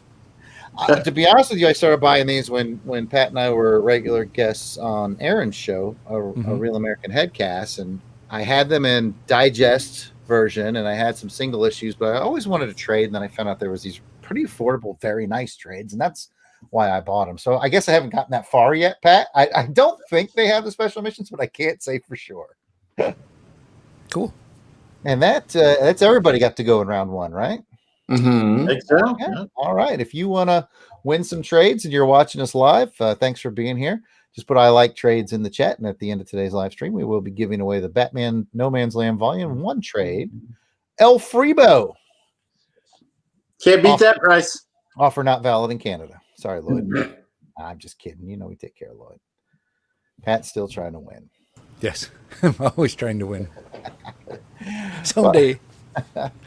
To be honest with you, I started buying these when Pat and I were regular guests on Aaron's show, a Real American Headcast, and I had them in digest version, and I had some single issues, but I always wanted to trade, and then I found out there was these pretty affordable, very nice trades, and that's why I bought them. So I guess I haven't gotten that far yet, Pat. I don't think they have the special missions, but I can't say for sure. Cool. And that's everybody got to go in round one, right? Mm-hmm. Think so? Yeah. All right. If you want to win some trades and you're watching us live, thanks for being here. Just put I like trades in the chat. And at the end of today's live stream, we will be giving away the Batman No Man's Land Volume 1 trade. El Freebo. Can't beat that price. Offer not valid in Canada. Sorry, Lloyd. I'm just kidding. You know we take care of Lloyd. Pat's still trying to win. Yes. I'm always trying to win. Someday.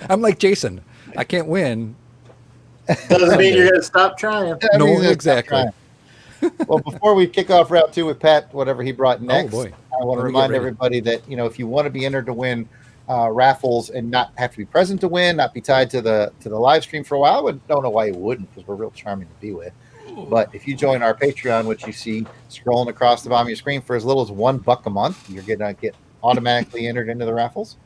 I'm like Jason. I can't win. Doesn't mean you're going to stop trying. No, exactly. Well, before we kick off round two with Pat, whatever he brought next, boy. I want to remind everybody that, if you want to be entered to win raffles and not have to be present to win, not be tied to the live stream for a while, I don't know why you wouldn't, because we're real charming to be with. But if you join our Patreon, which you see scrolling across the bottom of your screen, for as little as $1 a month, you're going to get automatically entered into the raffles.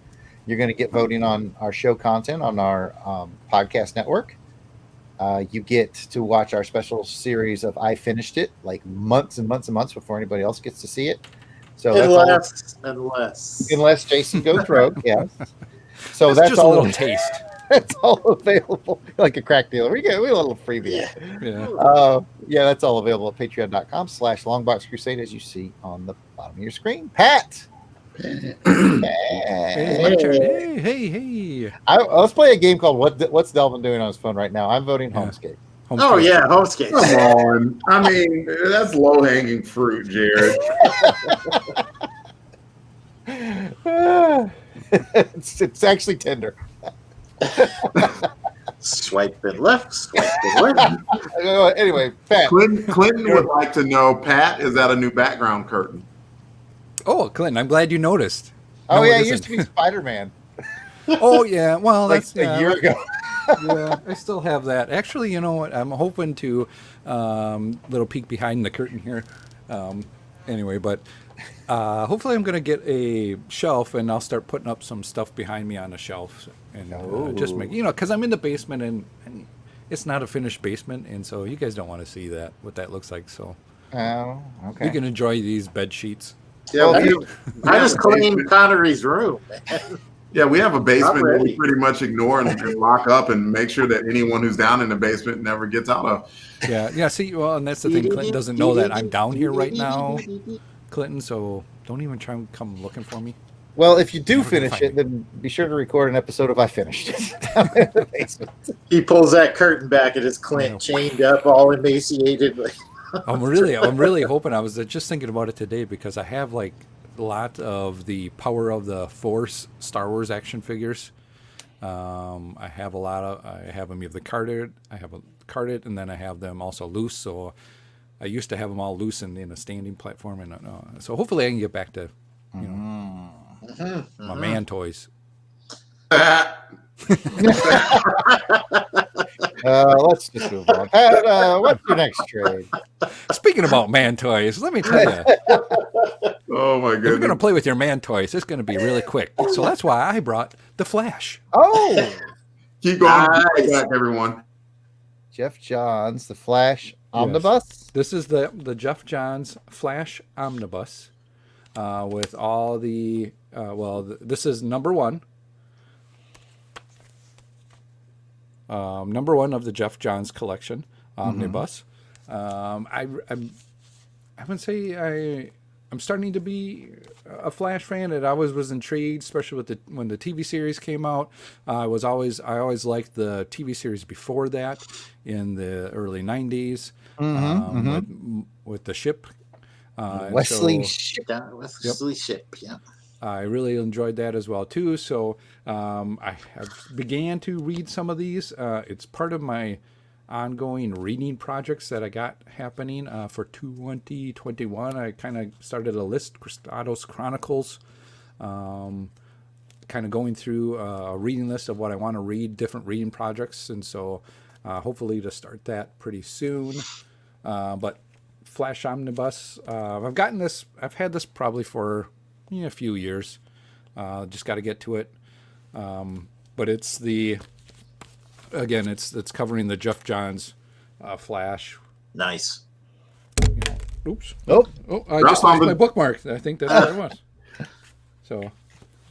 You're going to get voting on our show content on our podcast network. You get to watch our special series of I Finished It, like months and months and months before anybody else gets to see it. So unless Jason goes rogue, yes. So that's just all a little taste. That's all available, like a crack dealer. We get a little freebie. Yeah. That's all available at patreon.com/Longbox Crusade, as you see on the bottom of your screen. Pat. Hey, it's my turn. Hey. Let's play a game called What's Delvin doing on his phone right now? I'm voting Homescape. Oh yeah, Homescape. Come on. I mean, that's low-hanging fruit, Jared. It's actually tender. Swipe it left, swipe it right. Anyway, Pat. Clinton would like to know, Pat, is that a new background curtain? Oh, Clinton, I'm glad you noticed. Oh, No, yeah, it it used to be isn't. Spider-Man. Oh, yeah. Well, Like that's a year ago. Yeah, I still have that. Actually, you know what? I'm hoping to little peek behind the curtain here. Anyway, but hopefully I'm going to get a shelf and I'll start putting up some stuff behind me on the shelf and just make, because I'm in the basement and it's not a finished basement, and so you guys don't want to see what that looks like. So okay. you can enjoy these bed sheets. Yeah, I just cleaned Connery's room. Yeah, we have a basement that we pretty much ignore and lock up and make sure that anyone who's down in the basement never gets out of. Yeah. See, well, and that's the thing. Clinton doesn't know that I'm down here right now, Clinton. So don't even try and come looking for me. Well, if you do finish it, then be sure to record an episode of I Finished It down in the basement. He pulls that curtain back and it's Clint chained up, all emaciated. I'm really hoping. I was just thinking about it today because I have like a lot of the Power of the Force Star Wars action figures. I have them either carded. I have a carded, and then I have them also loose. So I used to have them all loose in a standing platform, and so hopefully I can get back to my man toys. Let's just move on. Pat, what's your next trade? Speaking about man toys, let me tell you. Oh my If you're going to goodness. play with your man toys, it's going to be really quick. So that's why I brought the Flash. Oh, Keep going Nice. back, everyone. Jeff Johns, the Flash Omnibus. This is the Jeff Johns Flash Omnibus with all the, this is number one. Number one of the Jeff Johns collection omnibus. I wouldn't say I'm starting to be a Flash fan. And I always was intrigued, especially with when the TV series came out. I always liked the TV series before that in the early '90s with the ship. Wesley Ship. Wesley Ship. Yeah. I really enjoyed that as well too. So I began to read some of these. It's part of my ongoing reading projects that I got happening for 2021. I kind of started a list, Cristados Chronicles, kind of going through a reading list of what I want to read, different reading projects, and so hopefully to start that pretty soon. But Flash Omnibus, I've had this probably for a few years. Just got to get to it. But it's it's covering the Jeff Johns Flash. Nice. Oops. Oh, I just lost my bookmark. I think that's what it was. So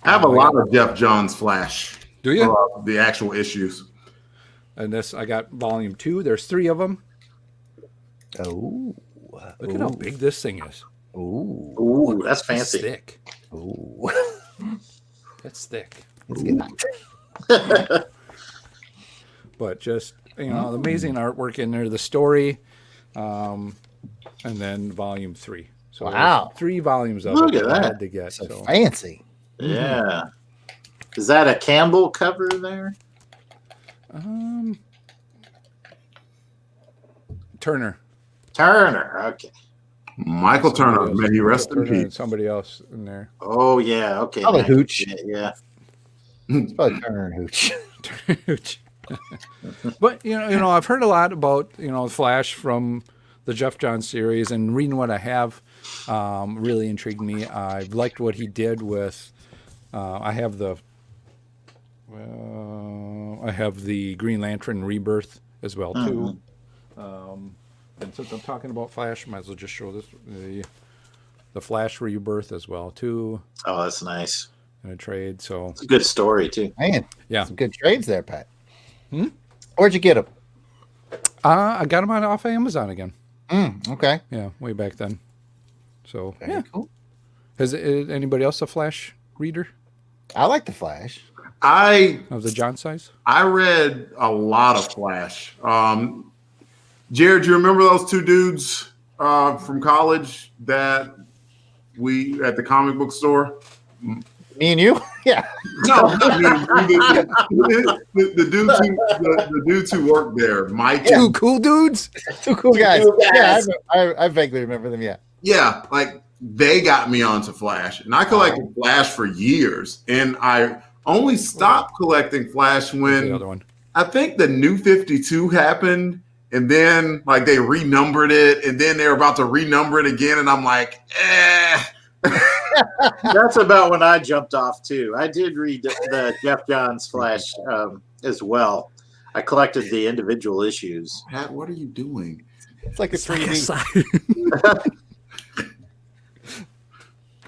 I have a lot of Jeff Johns Flash. Do you? The actual issues. And I got volume 2. There's 3 of them. Oh. Look at how big this thing is. Ooh, that's fancy. That's thick. Ooh. That's thick. Let's get that. But just, the amazing artwork in there, the story, and then volume 3. So wow. 3 volumes of Look it at that I that. had to get. So fancy. Yeah. Is that a Campbell cover there? Turner. Okay. Michael Turner, may he rest in Turner and peace. somebody else in there. Oh yeah. Okay. Probably nice. Hooch. Yeah. It's probably Turner and Hooch. But I've heard a lot about Flash from the Jeff Johns series, and reading what I have really intrigued me. I liked what he did with. I have the Green Lantern Rebirth as well too. And since I'm talking about Flash, might as well just show this the Flash Rebirth as well too. Oh, that's nice. In a trade, so It's a good story too. Man, yeah, some good trades there, Pat. Where'd you get them? I got them off of Amazon again. Okay. Yeah, way back then. So Very cool. Has anybody else a Flash reader I like the Flash. of the John size? I read a lot of Flash. Jared, do you remember those 2 dudes from college that we at the comic book store? Me and you? Yeah. No, the dudes who worked there, Mike. Two cool dudes. 2 cool guys. Cool guys. Yeah, I vaguely remember them. Yeah. Yeah, like they got me onto Flash, and I collected Flash for years, and I only stopped collecting Flash The when other one. I think the New 52 happened, and then like they renumbered it, and then they're about to renumber it again, and I'm like, That's about when I jumped off too. I did read the Jeff Johns Flash as well. I collected the individual issues. Pat, what are you doing? It's like a 3D.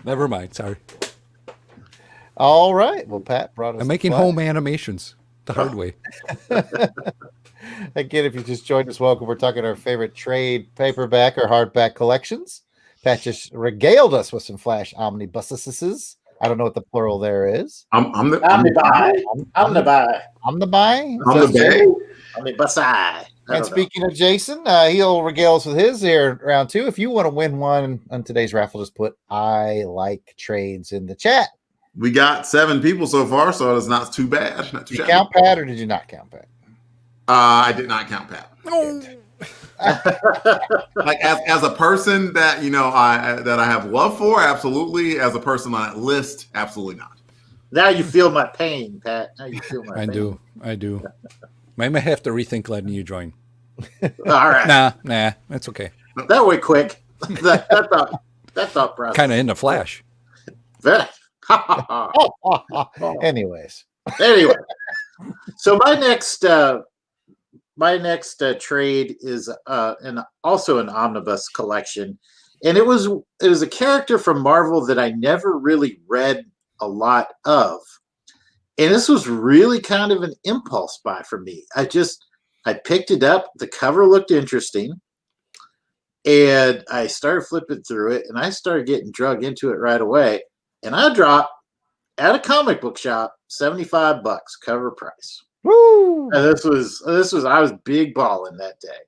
Never mind. Sorry. All right. Well, Pat brought us. I'm making fun. home animations the hard way. Again, if you just joined us, welcome. We're talking our favorite trade paperback or hardback collections. Pat just regaled us with some Flash omnibuses. I don't know what the plural there is. I'm the Omnibuy. Omnibuy. Omnibuy. And speaking of Jason, he'll regale us with his here round 2. If you want to win one on today's raffle, just put "I like trades" in the chat. We got 7 people so far, so it's not too bad. Not too Did you shabby. count Pat or did you not count Pat? I did not count Pat. Like as a person that I have love for, absolutely. As a person on that list, absolutely not. Now you feel my pain, Pat. Now you feel my pain. I do. I might have to rethink letting you join. All right. Nah, that's okay. That way quick. that thought process. Kind of into Flash. Anyways. Anyway, so my next trade is also an omnibus collection, and it was a character from Marvel that I never really read a lot of, and this was really kind of an impulse buy for me. I picked it up. The cover looked interesting, And I started flipping through it, and I started getting drug into it right away. And I dropped at a comic book shop $75 cover price. Woo! And this was I was big balling that day.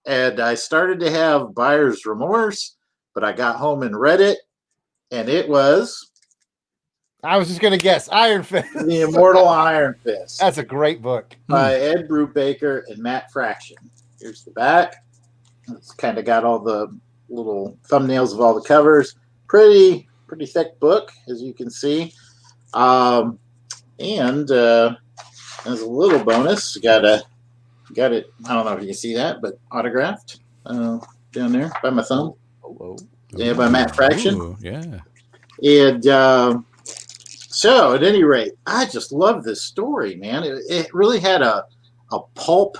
And I started to have buyer's remorse, but I got home and read it, and it was I was just gonna guess Iron Fist. The Immortal Iron Fist. That's a great book by Ed Brubaker and Matt Fraction. Here's the back. It's kind of got all the little thumbnails of all the covers. Pretty thick book, as you can see. And as a little bonus, got it. I don't know if you can see that, but autographed down there by my thumb. Oh. Yeah, by Matt Fraction. Ooh, yeah. And so, at any rate, I just love this story, man. It really had a pulp,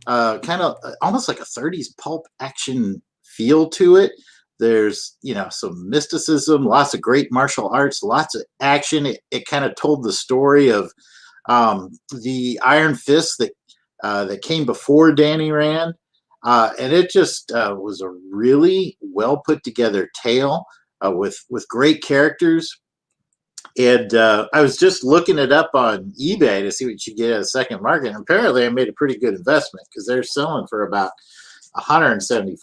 kind of almost like a 30s pulp action feel to it. There's, some mysticism, lots of great martial arts, lots of action. It kind of told the story of the Iron Fist that came before Danny Rand. And it just was a really well put together tale with great characters. And I was just looking it up on eBay to see what you get at a second market. And apparently I made a pretty good investment because they're selling for about $150 to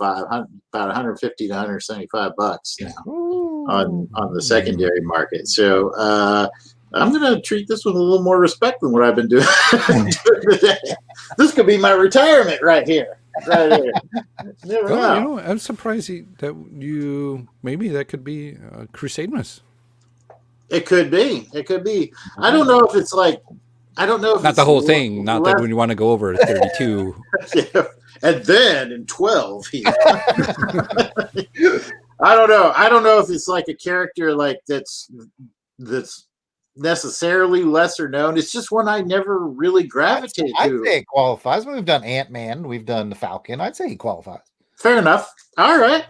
$175 now on the secondary market. So I'm going to treat this with a little more respect than what I've been doing today. This could be my retirement right here. Never know. I'm surprised that maybe that could be Crusademus. It could be. I don't know if it's like. I don't know if not it's the whole thing. Not that when you want to go over 32. Yeah. And then in 12, I don't know. I don't know if it's like a character like that's necessarily lesser known. It's just one I never really gravitated to. I'd say it qualifies. We've done Ant-Man. We've done the Falcon. I'd say he qualifies. Fair enough. All right.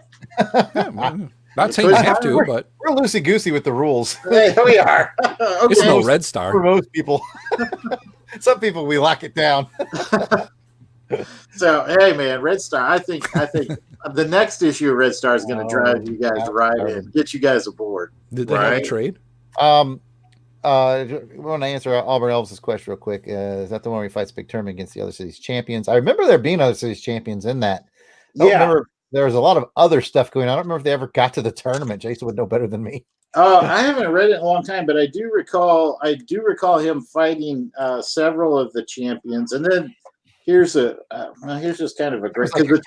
Not saying you have to, but we're loosey-goosey with the rules. Hey, we are. Okay. It's no Red Star. For most people. Some people, we lock it down. So, hey, man, Red Star, I think the next issue of Red Star is going to drive you guys right in, get you guys aboard. Did they have a trade? I want to answer Auburn Elvis' question real quick. Is that the one where he fights big tournament against the other city's champions? I remember there being other cities champions in that. I remember there was a lot of other stuff going on. I don't remember if they ever got to the tournament. Jason would know better than me. I haven't read it in a long time, but I do recall him fighting several of the champions. And then here's just kind of a great, because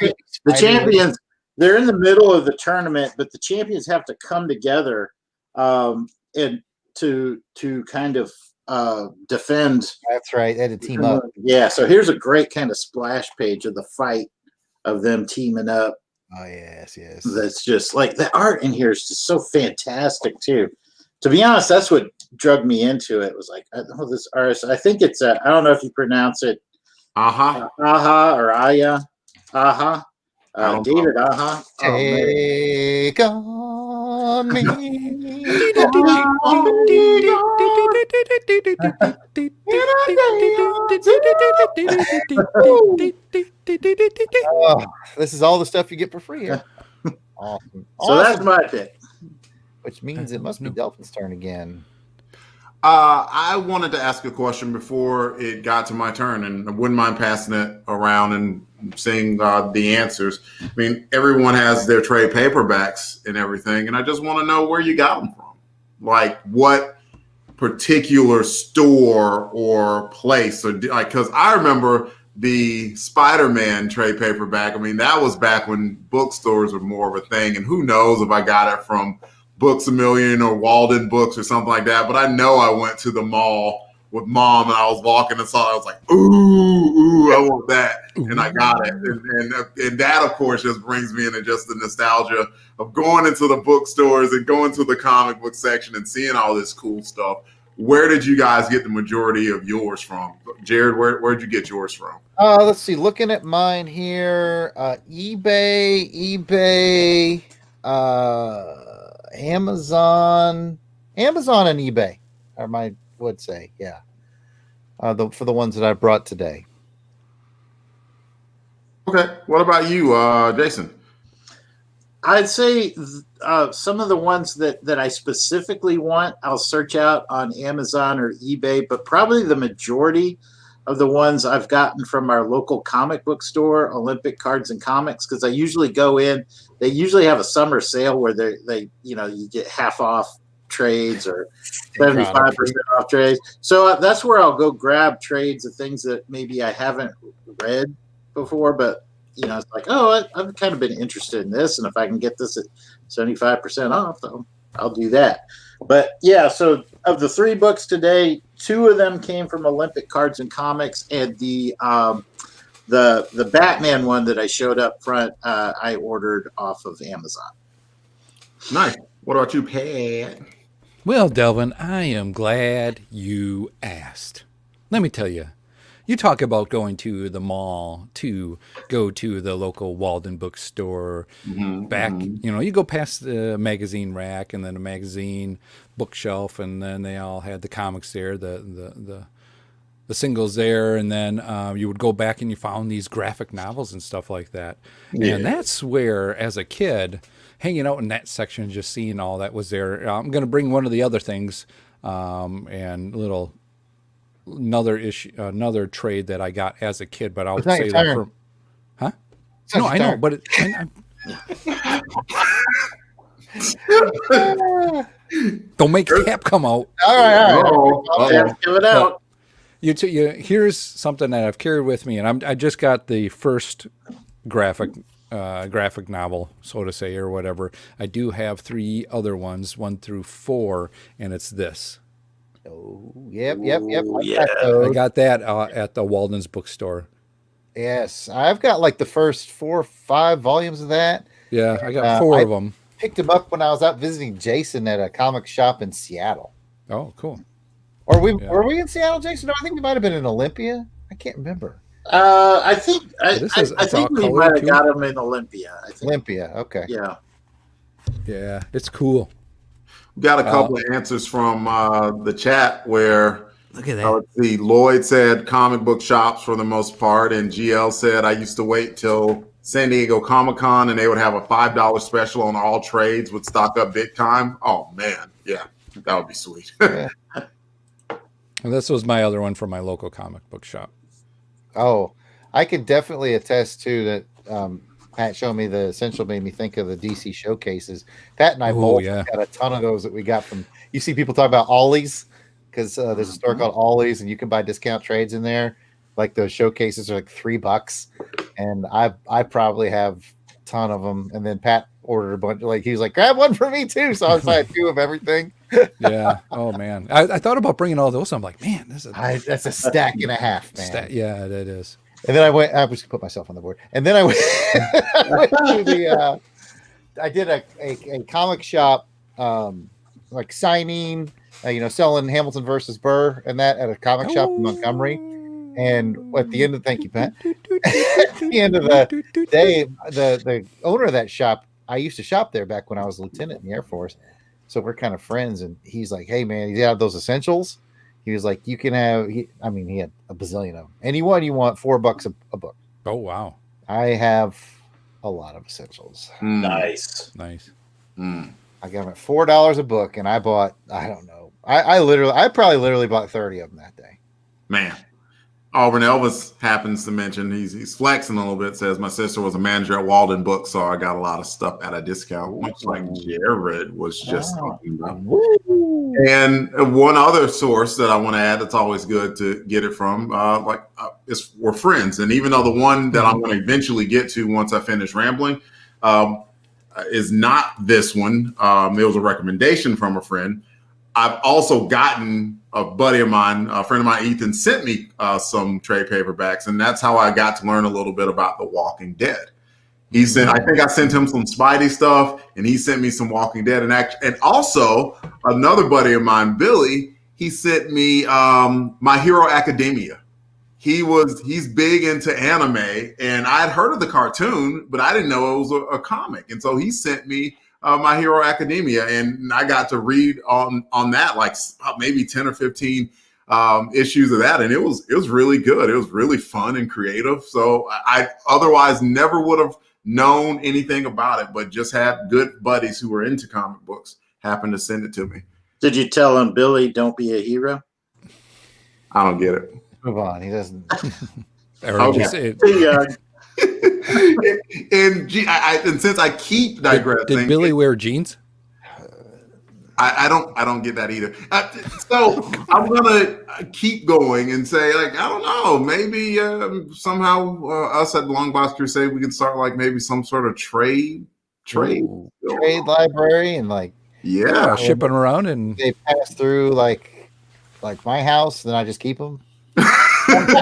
the champions, they're in the middle of the tournament, but the champions have to come together and to kind of defend. That's right. They had to team up. Yeah. So here's a great kind of splash page of the fight of them teaming up. Oh, yes. That's just like the art in here is just so fantastic too. To be honest, that's what drug me into it. It was like, oh, this artist. I think it's I don't know if you pronounce it Aha or Aya. Aha. David Aha. Take on me. This is all the stuff you get for free here. Awesome. So that's my pick. Which means it must be Delvin's turn again. I wanted to ask a question before it got to my turn, and I wouldn't mind passing it around and seeing the answers. I mean, everyone has their trade paperbacks and everything, and I just want to know where you got them from. Like, what particular store or place? Or like, because I remember the Spider-Man trade paperback. I mean, that was back when bookstores were more of a thing, and who knows if I got it from Books A Million or Walden Books or something like that. But I know I went to the mall with Mom and I was walking and saw it. I was like, ooh, I want that. And I got it. And that, of course, just brings me into just the nostalgia of going into the bookstores and going to the comic book section and seeing all this cool stuff. Where did you guys get the majority of yours from? Jared, where'd you get yours from? Let's see. Looking at mine here, eBay, Amazon and eBay would say, yeah. For the ones that I brought today. Okay. What about you, Jason? I'd say some of the ones that I specifically want, I'll search out on Amazon or eBay, but probably the majority of the ones I've gotten from our local comic book store, Olympic Cards and Comics, because I usually go in. They usually have a summer sale where they you get half off trades or 75% off trades. So that's where I'll go grab trades of things that maybe I haven't read before, but it's like, oh, I've kind of been interested in this, and if I can get this at 75% off, I'll do that. But yeah, so of the 3 books today, 2 of them came from Olympic Cards and Comics, and the Batman one that I showed up front, I ordered off of Amazon. Nice. What about you, Pat? Well, Delvin, I am glad you asked. Let me tell you. You talk about going to the mall to go to the local Walden bookstore. You go past the magazine rack and then a magazine bookshelf, and then they all had the comics there, the singles there, and then you would go back and you found these graphic novels and stuff like that. Yeah. And that's where, as a kid, hanging out in that section, just seeing all that was there. I'm going to bring one of the other things and another trade that I got as a kid, but I'll say that for, huh? No, I know, but don't make Cap come out. All right. Give it out. Here's something that I've carried with me, and I just got the first graphic novel, so to say, or whatever. I do have 3 other ones, 1 through 4, and it's this. Oh, yep. I got that at the Walden's bookstore. Yes, I've got like the first 4 or 5 volumes of that. Yeah, I got 4 of them. Picked them up when I was out visiting Jason at a comic shop in Seattle. Oh, cool. Were we in Seattle, Jason? No, I think we might have been in Olympia. I can't remember. I think we might have got them in Olympia. I think. Olympia, okay. Yeah, it's cool. We got a couple of answers from the chat where, look at that. Let's see, Lloyd said comic book shops for the most part, and GL said I used to wait till San Diego Comic-Con and they would have a $5 special on all trades, would stock up big time. Oh man, yeah, that would be sweet. Yeah. And this was my other one from my local comic book shop. Oh, I could definitely attest to that. Pat showed me the Essential, made me think of the DC showcases. Pat and I both got a ton of those that we got from. You see people talk about Ollie's because there's a store called Ollie's, and you can buy discount trades in there. Like those showcases are like $3, and I probably have a ton of them. And then Pat ordered a bunch. Like he was like, grab one for me too. So I was like 2 of everything. Yeah. Oh man, I thought about bringing all those. I'm like, man, that's a stack and a half, man. Yeah, that is. And then I went. I was put myself on the board. And then I went, to the. I did a comic shop, like signing, selling Hamilton versus Burr and that at a comic shop in Montgomery. And at the end of thank you, Pat. At the end of the day, the owner of that shop, I used to shop there back when I was a lieutenant in the Air Force. So we're kind of friends. And he's like, hey man, he's got those essentials. He was like, you can have, he had a bazillion of them. Anyone you want, $4 a book. Oh, wow. I have a lot of essentials. Nice. I got them at $4 a book, and I bought, I don't know. I probably literally bought 30 of them that day. Man. Auburn Elvis happens to mention, he's flexing a little bit, says my sister was a manager at Walden Books, so I got a lot of stuff at a discount, much like Jared was just talking about. And one other source that I want to add that's always good to get it from, we're friends. And even though the one that I'm going to eventually get to once I finish rambling is not this one, it was a recommendation from a friend. I've also gotten a buddy of mine, a friend of mine, Ethan, sent me some trade paperbacks, and that's how I got to learn a little bit about The Walking Dead. I think I sent him some Spidey stuff, and he sent me some Walking Dead. And also another buddy of mine, Billy, he sent me My Hero Academia. He's big into anime, and I'd heard of the cartoon, but I didn't know it was a comic. And so he sent me My Hero Academia, and I got to read on that like maybe 10 or 15 issues of that, and it was really good. It was really fun and creative. So I otherwise never would have known anything about it, but just had good buddies who were into comic books happen to send it to me. Did you tell him, Billy, don't be a hero? I don't get it. Move on. He doesn't. Okay. And since I keep digressing, did Billy wear jeans? I don't get that either. So I'm gonna keep going and say, like, I don't know, maybe somehow us at Longbox Crusade, we can start like maybe some sort of trade library, and like shipping around, and they pass through like my house, then I just keep them. That's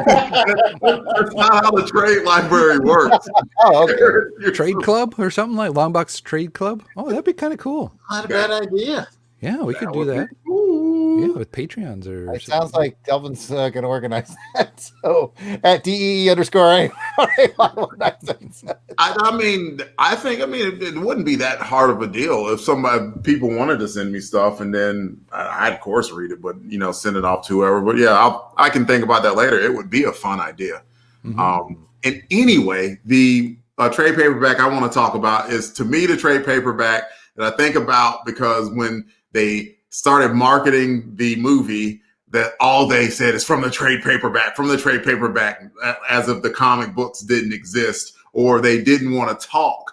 not how the trade library works. Oh, okay. Trade club or something like Longbox Trade Club. Oh, that'd be kind of cool. Not a bad idea. Yeah, we could do that. Yeah, with Patreons or. It sounds like Delvin's going to organize that. So at DEE_. I mean, it wouldn't be that hard of a deal if people wanted to send me stuff, and then I'd of course read it, but send it off to whoever. But yeah, I can think about that later. It would be a fun idea. Mm-hmm. And anyway, the trade paperback I want to talk about is, to me, the trade paperback that I think about, because when they started marketing the movie, that all they said is from the trade paperback, as if the comic books didn't exist, or they didn't want to talk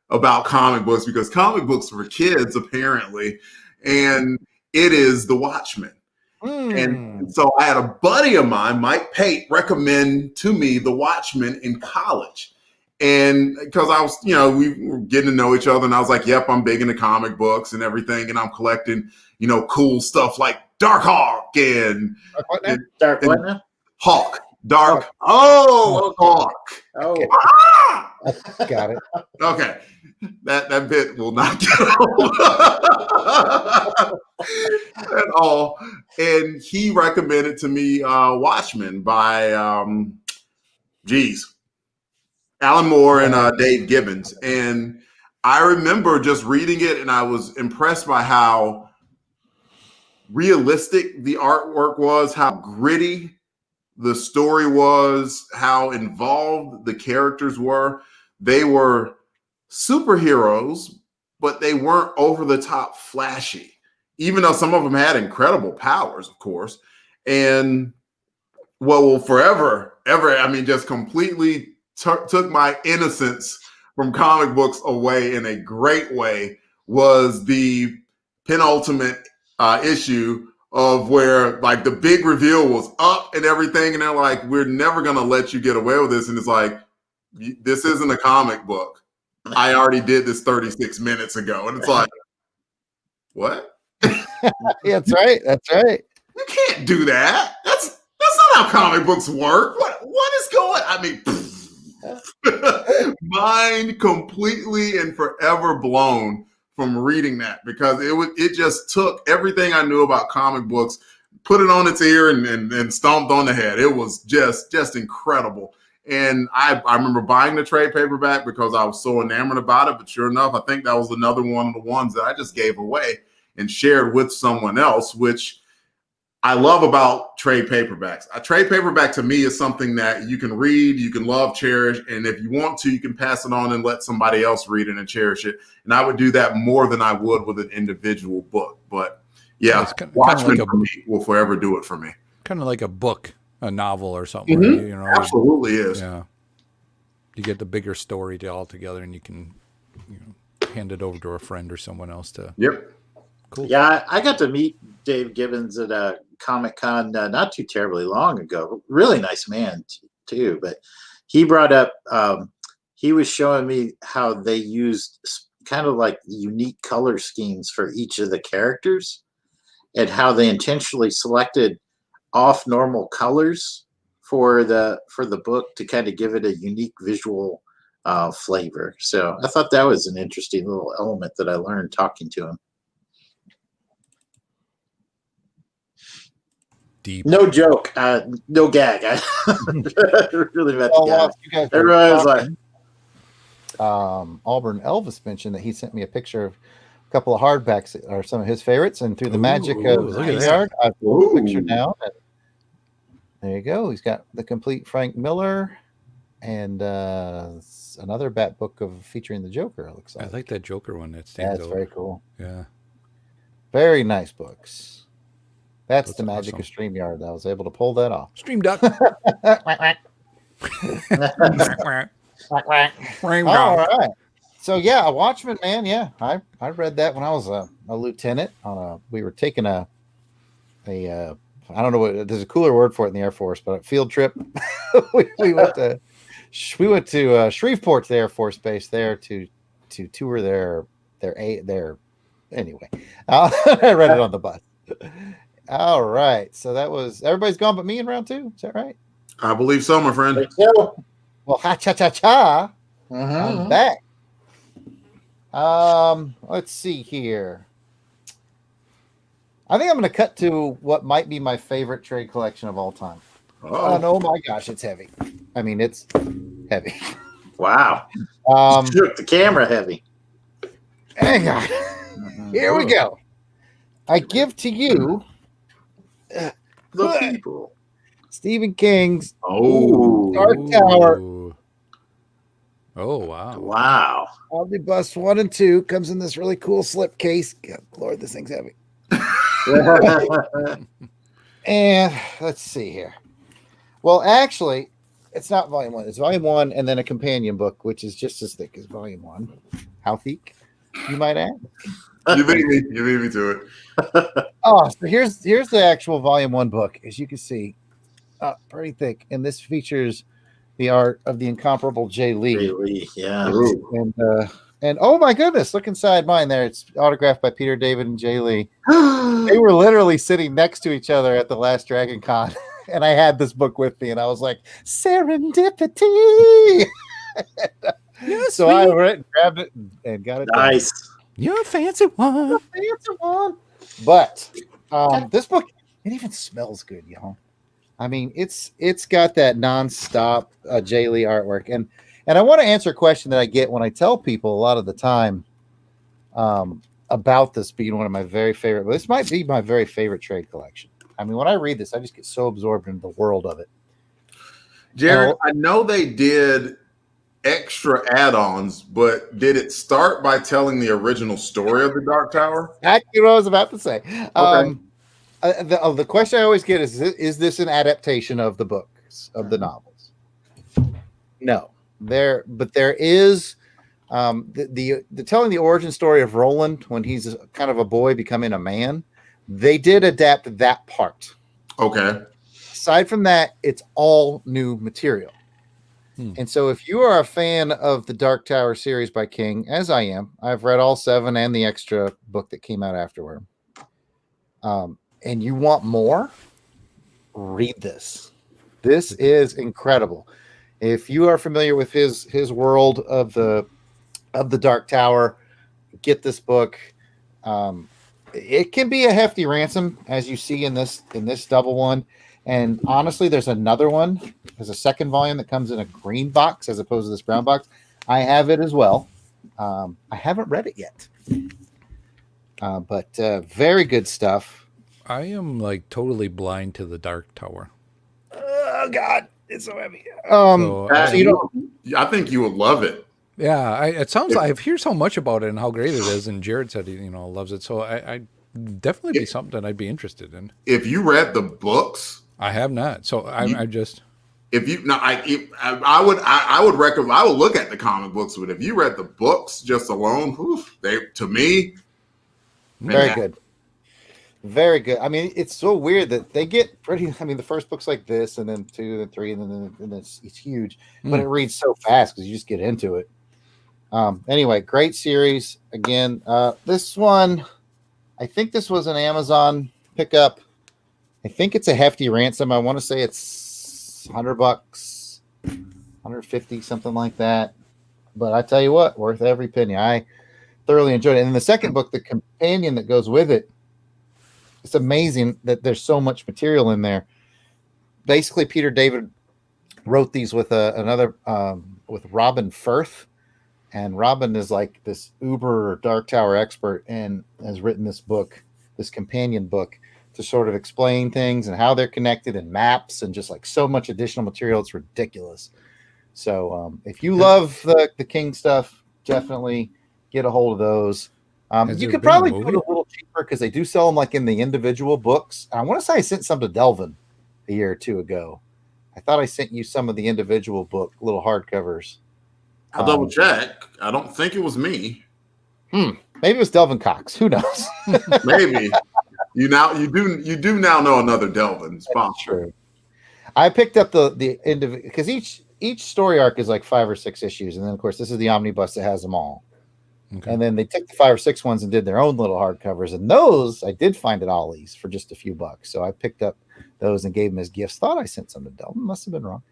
about comic books because comic books were kids, apparently. And it is The Watchmen. And so I had a buddy of mine, Mike Pate, recommend to me The Watchmen in college. And because I was, we were getting to know each other, and I was like, yep, I'm big into comic books and everything. And I'm collecting, cool stuff like Dark Hawk and Hawk. Dark. Oh, Hawk. Oh, Ah! Got it. Okay. That bit will not get old at all. And he recommended to me Watchmen by, Alan Moore and Dave Gibbons. And I remember just reading it, and I was impressed by how realistic the artwork was, how gritty the story was, how involved the characters were. They were superheroes, but they weren't over the top flashy, even though some of them had incredible powers, of course. And what will forever, just completely took my innocence from comic books away in a great way was the penultimate issue of where, like, the big reveal was up and everything, and they're like, we're never going to let you get away with this. And it's like, this isn't a comic book. I already did this 36 minutes ago. And it's like, what? Yeah, that's right. You can't do that. That's not how comic books work. What is going? I mean, mind completely and forever blown from reading that, because it just took everything I knew about comic books, put it on its ear, and stomped on the head. It was just incredible. And I remember buying the trade paperback because I was so enamored about it. But sure enough, I think that was another one of the ones that I just gave away and shared with someone else, which I love about trade paperbacks. A trade paperback to me is something that you can read, you can love, cherish, and if you want to, you can pass it on and let somebody else read it and cherish it. And I would do that more than I would with an individual book. But yeah, Watchmen for me will forever do it for me. Kind of like a book, a novel or something. Mm-hmm. Absolutely is. Yeah. You get the bigger story all together, and you can hand it over to a friend or someone else to. Yep. Cool. Yeah, I got to meet Dave Gibbons at a Comic-Con not too terribly long ago. Really nice man too. But he brought up, he was showing me how they used kind of like unique color schemes for each of the characters, and how they intentionally selected off normal colors for the book to kind of give it a unique visual flavor. So I thought that was an interesting little element that I learned talking to him. Deep. No joke, no gag. I really meant to gag. Everybody was like, Auburn Elvis mentioned that he sent me a picture of a couple of hardbacks that are some of his favorites, and through the magic of the yard, I've pulled a picture now. There you go. He's got the complete Frank Miller and another Bat book of featuring the Joker. It looks I like. like that Joker one. That stands That's out. very cool. Yeah. Very nice books. That's the That's magic awesome. of StreamYard. I was able to pull that off. Stream Duck. All right. So yeah, a Watchman, man. Yeah, I read that when I was a lieutenant on a. We were taking a I don't know what there's a cooler word for it in the Air Force, but a field trip. we went to Shreveport to the Air Force Base there to tour their anyway. I read it on the bus. All right, so that was everybody's gone but me in round 2. Is that right? I believe so, my friend. Well, ha cha cha cha. Mhm. I'm back. Let's see here. I think I'm going to cut to what might be my favorite trade collection of all time. Oh, And oh my gosh, it's heavy. I mean, it's heavy. Wow. Um, Shook the camera heavy. hang on. Here we go. I give to you The people. Stephen King's oh, Dark Tower Ooh. Oh, wow. Wow. Omnibus 1 and 2. Comes in this really cool slip case. God, Lord, this thing's heavy. And let's see here. Well, actually, it's not volume 1. It's volume 1 and then a companion book, which is just as thick as volume 1. How thick, you might ask? you beat me. You beat me to it. Oh, so here's the actual volume 1 book. As you can see, pretty thick. And this features the art of the incomparable Jay Lee. Really? Yeah. Ooh. And oh my goodness, look inside mine there. It's autographed by Peter David and Jay Lee. They were literally sitting next to each other at the last Dragon Con. And I had this book with me, and I was like, serendipity. Yes, So I went, grabbed it, and got it done. Nice. You're a fancy one. Fancy one. But this book, it even smells good, y'all. I mean, it's got that nonstop Jay Lee artwork, and I want to answer a question that I get when I tell people a lot of the time about this being one of my very favorite. Well, this might be my very favorite trade collection. I mean, when I read this, I just get so absorbed into the world of it. Jared, I know they did extra add-ons, but did it start by telling the original story of the Dark Tower? Exactly what I was about to say. The question I always get is this an adaptation of the books, of the novels? No. There is the telling the origin story of Roland when he's kind of a boy becoming a man. They did adapt that part. Okay. Aside from that, it's all new material. And so if you are a fan of the Dark Tower series by King, as I am, I've read all 7 and the extra book that came out afterward. And you want more, read this. This is incredible. If you are familiar with his world of the Dark Tower, get this book. It can be a hefty ransom, as you see in this double one. And honestly, there's another one. There's a second volume that comes in a green box as opposed to this brown box. I have it as well. I haven't read it yet, but very good stuff. I am like totally blind to the Dark Tower. Oh God, it's so heavy. So I think you would love it. yeah, it sounds like I've heard so much about it and how great it is, and Jared said he loves it. So I definitely be something I'd be interested in. If you read the books, I have not. So I just if you no, I would recommend. I would look at the comic books, but if you read the books just alone, they to me very good. Very good. I mean, it's so weird that they get pretty. I mean, the first book's like this, and then 2, then 3, and then it's huge, but it reads so fast because you just get into it. Anyway, great series. Again, this one, I think this was an Amazon pickup. I think it's a hefty ransom. I want to say it's $100, 150, something like that. But I tell you what, worth every penny. I thoroughly enjoyed it. And the second book, the companion that goes with it, it's amazing that there's so much material in there. Basically, Peter David wrote these with another with Robin Firth, and Robin is like this uber Dark Tower expert and has written this book, this companion book to sort of explain things and how they're connected and maps and just like so much additional material. It's ridiculous. So if you love the King stuff, definitely get a hold of those. You could probably do it a little cheaper because they do sell them like in the individual books. I want to say I sent some to Delvin a year or two ago. I thought I sent you some of the individual book little hardcovers. I'll double check. I don't think it was me. Maybe it was Delvin Cox. Who knows? Maybe. You do now know another Delvin sponsor. True. I picked up the individual because each story arc is like 5 or 6 issues, and then of course this is the omnibus that has them all. Okay. And then they took the 5 or 6 ones and did their own little hardcovers, and those I did find at Ollie's for just a few bucks. So I picked up those and gave them as gifts. Thought I sent some to Delvin. Must have been wrong.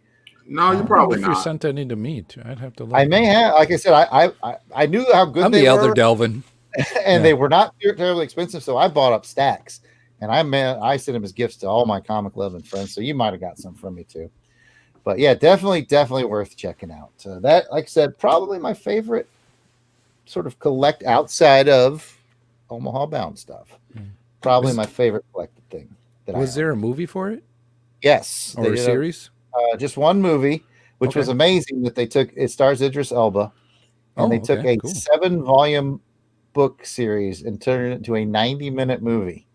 No, you probably not. If you sent any to me, too. I'd have to look. I may have. Like I said, I knew how good I'm they were. I'm the other Delvin. And they were not terribly expensive, so I bought up stacks. And I sent them as gifts to all my comic loving friends. So you might have got some from me, too. But yeah, definitely worth checking out. That, like I said, probably my favorite sort of collect outside of Omaha Bound stuff. Probably my favorite collected thing. Was there a movie for it? Yes. Or a series? Just one movie, which was amazing that they took. It stars Idris Elba. And they took a 7-volume book series and turned it into a 90-minute movie.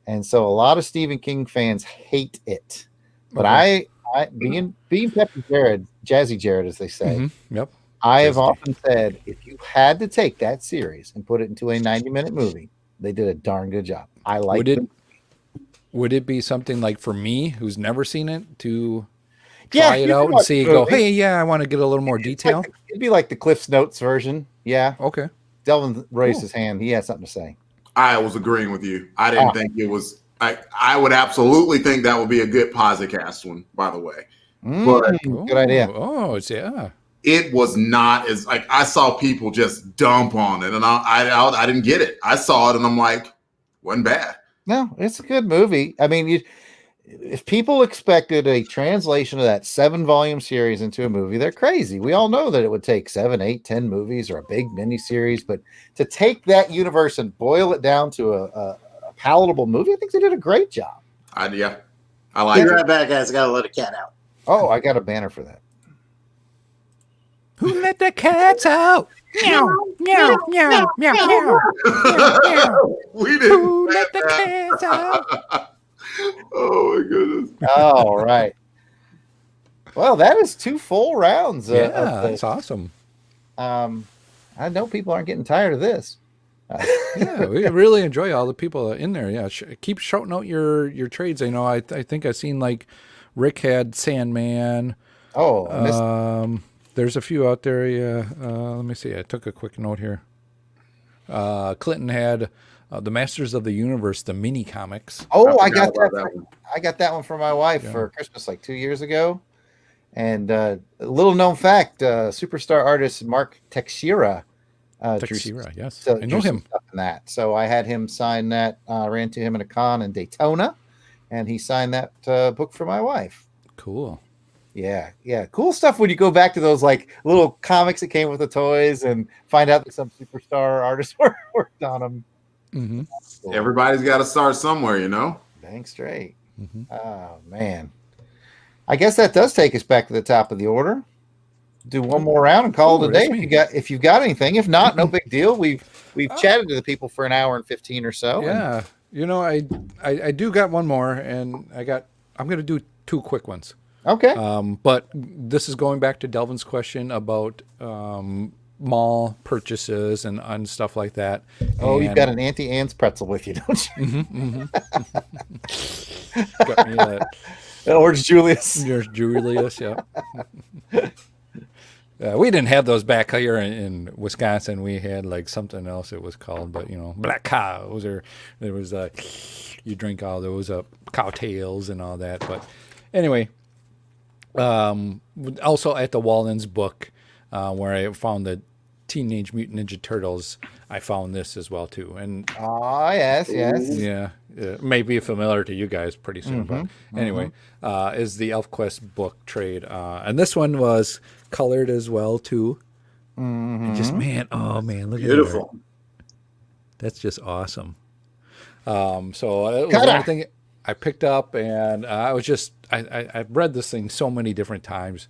And so a lot of Stephen King fans hate it. But I being Peppy Jared, Jazzy Jared, as they say, yep. I have often said, if you had to take that series and put it into a 90-minute movie, they did a darn good job. I like it. Would it be something like for me, who's never seen it, to try it out and see, hey, I want to get a little more detail? It'd be like the Cliff's Notes version. Yeah. Okay. Delvin raised his hand. He had something to say. I was agreeing with you. I didn't think it was. I would absolutely think that would be a good podcast one, by the way. But good idea. It was not as like I saw people just dump on it, and I didn't get it. I saw it, and I'm like, wasn't bad. No, it's a good movie. I mean, if people expected a translation of that 7-volume series into a movie, they're crazy. We all know that it would take 7, 8, 10 movies or a big miniseries, but to take that universe and boil it down to a palatable movie, I think they did a great job. I like it. Be right back, guys. Got to let a cat out. Oh, I got a banner for that. Who let the cats out? Meow, meow, meow, meow, meow, meow. We didn't. Who let the cats out? Oh my goodness! All right. Well, that is 2 full rounds. That's awesome. I know people aren't getting tired of this. We really enjoy all the people in there. Yeah, keep shouting out your trades. I know. I think I've seen like Rick had Sandman. Oh, there's a few out there. Yeah. Let me see. I took a quick note here. Clinton had the Masters of the Universe, the mini comics. Oh, I got that. I got that one for my wife for Christmas like 2 years ago. And a little known fact: superstar artist Mark Teixeira. Yes, I know him. In that, so I had him sign that. Ran to him in a con in Daytona, and he signed that book for my wife. Cool. Yeah, cool stuff when you go back to those like little comics that came with the toys and find out that some superstar artists worked on them. Mm-hmm. Cool. Everybody's got to start somewhere, you know. Dang straight. Mm-hmm. Oh man, I guess that does take us back to the top of the order. Do one more round and call it a day if you've got anything. If not, no big deal. We've chatted to the people for an hour and 15 or so. Yeah, I do got one more, and I'm going to do 2 quick ones. Okay. But this is going back to Delvin's question about mall purchases and stuff like that. Oh, you've got an Auntie Anne's pretzel with you, don't you? Got me that. Orange Julius. Yours Julius, yeah. We didn't have those back here in Wisconsin. We had like something else it was called, but black cows, or there was you drink all those cowtails and all that. But anyway, also at the Walden's book, where I found the Teenage Mutant Ninja Turtles, I found this as well too. And yes. Yeah, it may be familiar to you guys pretty soon. But anyway, is the ElfQuest book trade, and this one was colored as well too. And just look beautiful. at that. That's just awesome. So it was the only thing I picked up, and I've read this thing so many different times.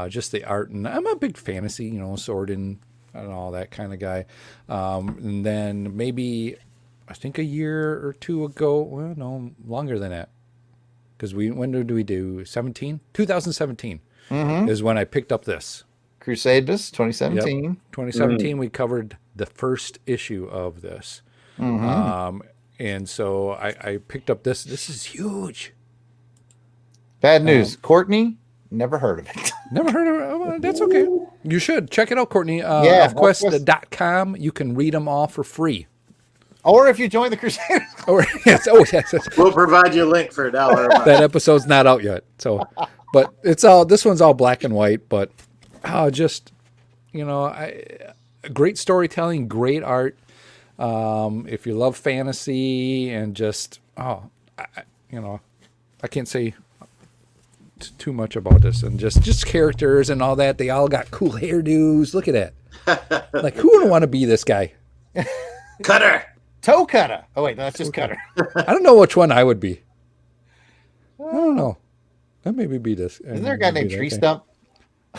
Just the art, and I'm a big fantasy, sword and all that kind of guy. And then maybe I think a year or two ago, well, no, longer than that, because when did we do 17? 2017 is when I picked up this. Crusademus 2017. Yep. 2017, we covered the first issue of this. And so I picked up this. This is huge. Bad news. Courtney, never heard of it. Never heard of it. Oh, that's okay. You should. Check it out, Courtney. Elfquest.com. You can read them all for free. Or if you join the Crusade. Yes. We'll provide you a link for $1. That episode's not out yet. So, but this one's all black and white, but great storytelling, great art. If you love fantasy and I can't say too much about this, and just characters and all that. They all got cool hairdos. Look at that. Like, who would want to be this guy? Cutter. Toe Cutter. Oh, wait, no, that's just Cutter. I don't know which one I would be. I don't know. That maybe be this. Isn't there a guy named Tree Stump?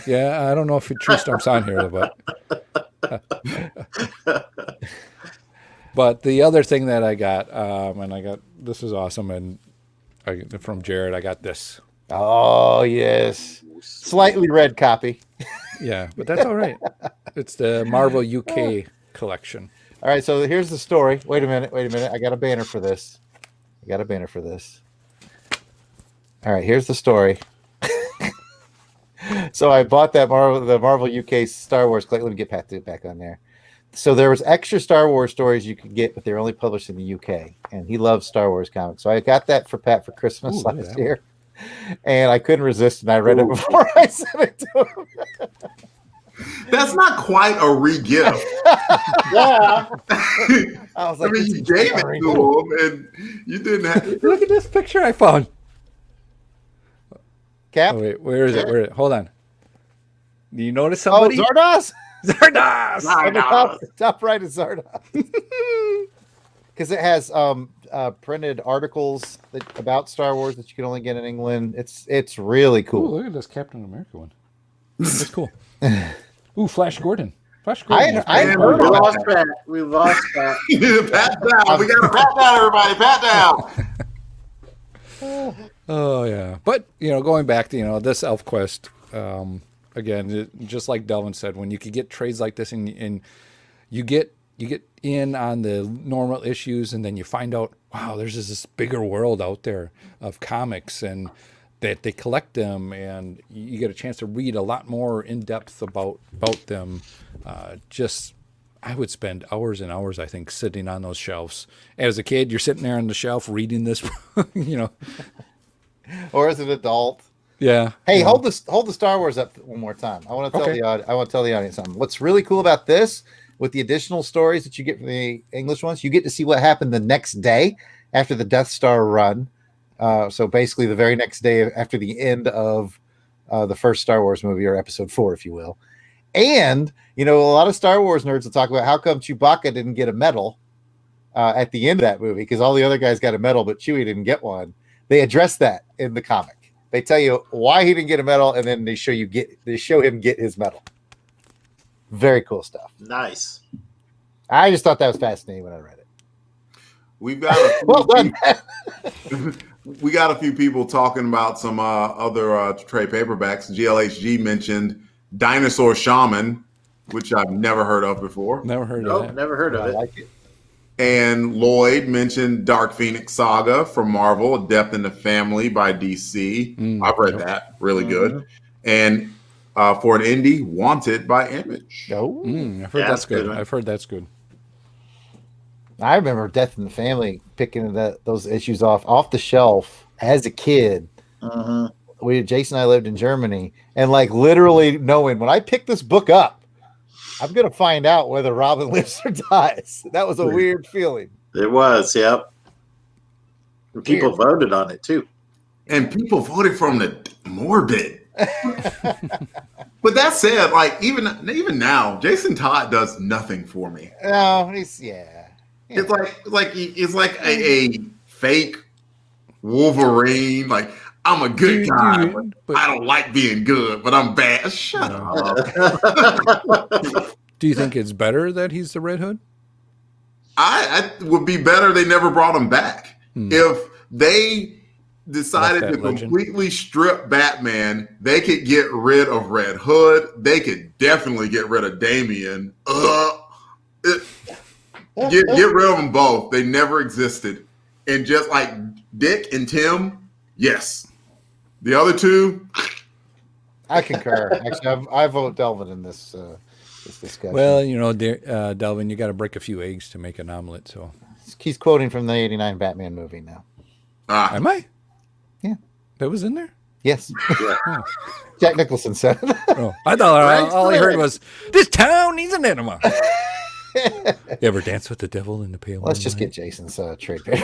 Yeah, I don't know if Tree Stump's on here, but. But the other thing that I got, this is awesome, and from Jared, I got this. Oh, yes. Slightly red copy. Yeah, but that's all right. It's the Marvel UK collection. All right, so here's the story. Wait a minute. I got a banner for this. All right, here's the story. So I bought the Marvel UK Star Wars collection. Let me get Pat back on there. So there was extra Star Wars stories you could get, but they're only published in the UK, and he loves Star Wars comics. So I got that for Pat for Christmas last year, and I couldn't resist, and I read it before I sent it to him. That's not quite a re-gift. Yeah. I was like, you gave it to him, and you didn't have. Look at this picture I found. Cap? Oh, wait, where is it? Hold on. Do you notice somebody? Oh, Zardoz! Zardoz! Top right is Zardoz. Because it has printed articles about Star Wars that you can only get in England. It's really cool. Ooh, look at this Captain America one. That's cool. Ooh, Flash Gordon. Flash Gordon. We lost Pat. Pat down. We got to pat down, everybody. Pat down. Oh yeah, but going back to this ElfQuest, again, just like Delvin said, when you could get trades like this, and you get in on the normal issues, and then you find out, wow, there's this bigger world out there of comics, and that they collect them, and you get a chance to read a lot more in depth about them. I would spend hours and hours, I think, sitting on those shelves. As a kid, you're sitting there on the shelf reading this, Or as an adult. Yeah. Hey, hold the Star Wars up one more time. I want to tell the audience something. What's really cool about this, with the additional stories that you get from the English ones, you get to see what happened the next day after the Death Star run. So basically, the very next day after the end of the first Star Wars movie, or Episode 4, if you will. And, a lot of Star Wars nerds will talk about how come Chewbacca didn't get a medal at the end of that movie, because all the other guys got a medal, but Chewie didn't get one. They address that in the comic. They tell you why he didn't get a medal, and then they show him get his medal. Very cool stuff. Nice. I just thought that was fascinating when I read it. We've got well done. We got a few people talking about some other trade paperbacks. GLHG mentioned Dinosaur Shaman, which I've never heard of before. Never heard of it. Never heard of it. I like it. And Lloyd mentioned Dark Phoenix Saga from Marvel, A Death in the Family by DC. I've read that. Really good. And for an indie, Wanted by Image. Oh, I've heard that's good. I've heard that's good. I remember Death in the Family picking those issues off the shelf as a kid. Jason and I lived in Germany, and literally knowing when I pick this book up, I'm going to find out whether Robin lives or dies. That was a weird feeling. It was, yep. People voted on it, too. And people voted from the morbid. But that said, even now, Jason Todd does nothing for me. No, It's like a fake Wolverine. Like, I'm a good guy, but I don't like being good, but I'm bad. Shut up. Do you think it's better that he's the Red Hood? I would be better they never brought him back. If they decided to completely strip Batman, they could get rid of Red Hood. They could definitely get rid of Damian. Get rid of them both. They never existed. And just like Dick and Tim, yes. The other two, I concur. Actually, I vote Delvin in this discussion. Well, you know, Delvin, you got to break a few eggs to make an omelet. So he's quoting from the '89 Batman movie now. Am I? Yeah, that was in there. Yes, Oh. Jack Nicholson said. Oh, I thought all I heard was this town needs an enema. You ever dance with the devil in the pale? Let's just get Jason's trade paper.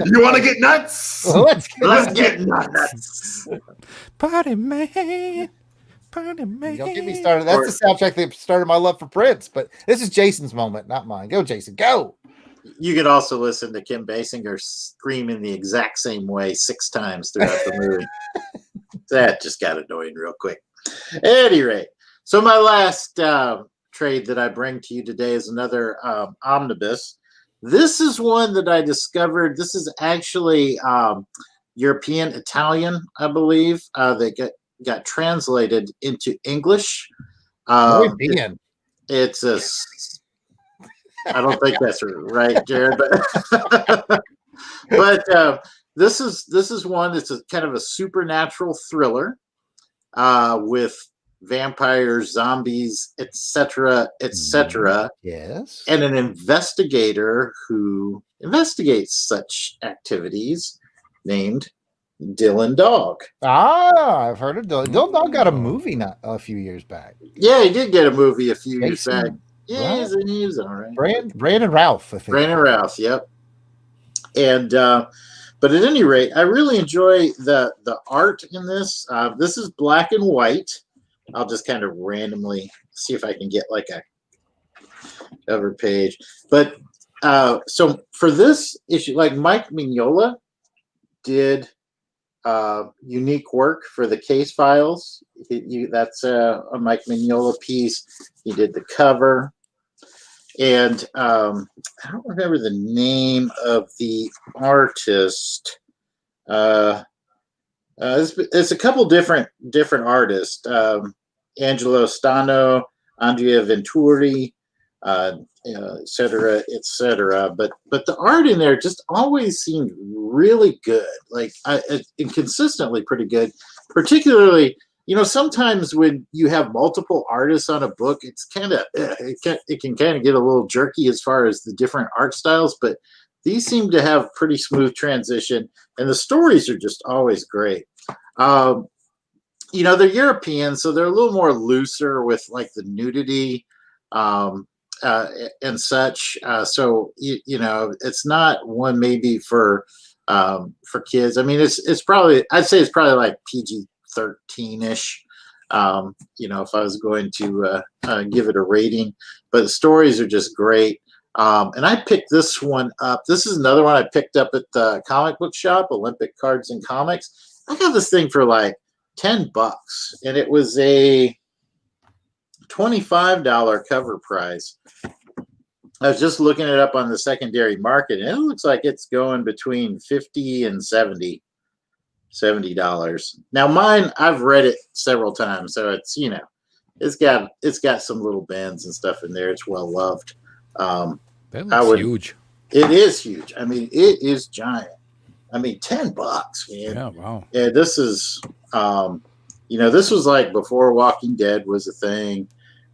You want to get nuts? Let's get nuts. Party man. Party man. Don't get me started. That's the soundtrack that started my love for Prince. But this is Jason's moment, not mine. Go, Jason. Go. You could also listen to Kim Basinger scream in the exact same way 6 times throughout the movie. That just got annoying real quick. At any rate, so my last trade that I bring to you today is another omnibus. This is one that I discovered. This is actually European Italian, I believe. They got translated into English. It's a. I don't think that's right, Jared, but this is one that's a kind of a supernatural thriller with vampires, zombies, etc., etc. Yes, and an investigator who investigates such activities named Dylan Dog. I've heard of Dylan. Dylan Dog got a movie not a few years back. Yeah, he did get a movie a few years back. Yeah, he was all right. Brandon Ralph, I think. Brandon Ralph, yep. And but at any rate, I really enjoy the art in this. This is black and white. I'll just kind of randomly see if I can get like a cover page. But so for this issue, like Mike Mignola did unique work for the case files. That's a Mike Mignola piece. He did the cover. And I don't remember the name of the artist. It's a couple different artists. Angelo Stano, Andrea Venturi, et cetera, et cetera. But the art in there just always seemed really good, like and consistently pretty good. Particularly, sometimes when you have multiple artists on a book, it's kind of it can kind of get a little jerky as far as the different art styles. But these seem to have pretty smooth transition, and the stories are just always great. They're European, so they're a little more looser with like the nudity and such. So it's not one maybe for kids. I mean, it's probably, I'd say it's probably like PG-13-ish. If I was going to give it a rating, but the stories are just great. And I picked this one up. This is another one I picked up at the comic book shop, Olympic Cards and Comics. I got this thing for like $10, and it was a $25 cover price. I was just looking it up on the secondary market, and it looks like it's going between $50 and $70. Now mine, I've read it several times, so it's it's got some little bends and stuff in there. It's well loved. That looks huge. It is huge. I mean, it is giant. I mean, $10, man. Yeah, wow. Yeah, this is this was like before Walking Dead was a thing.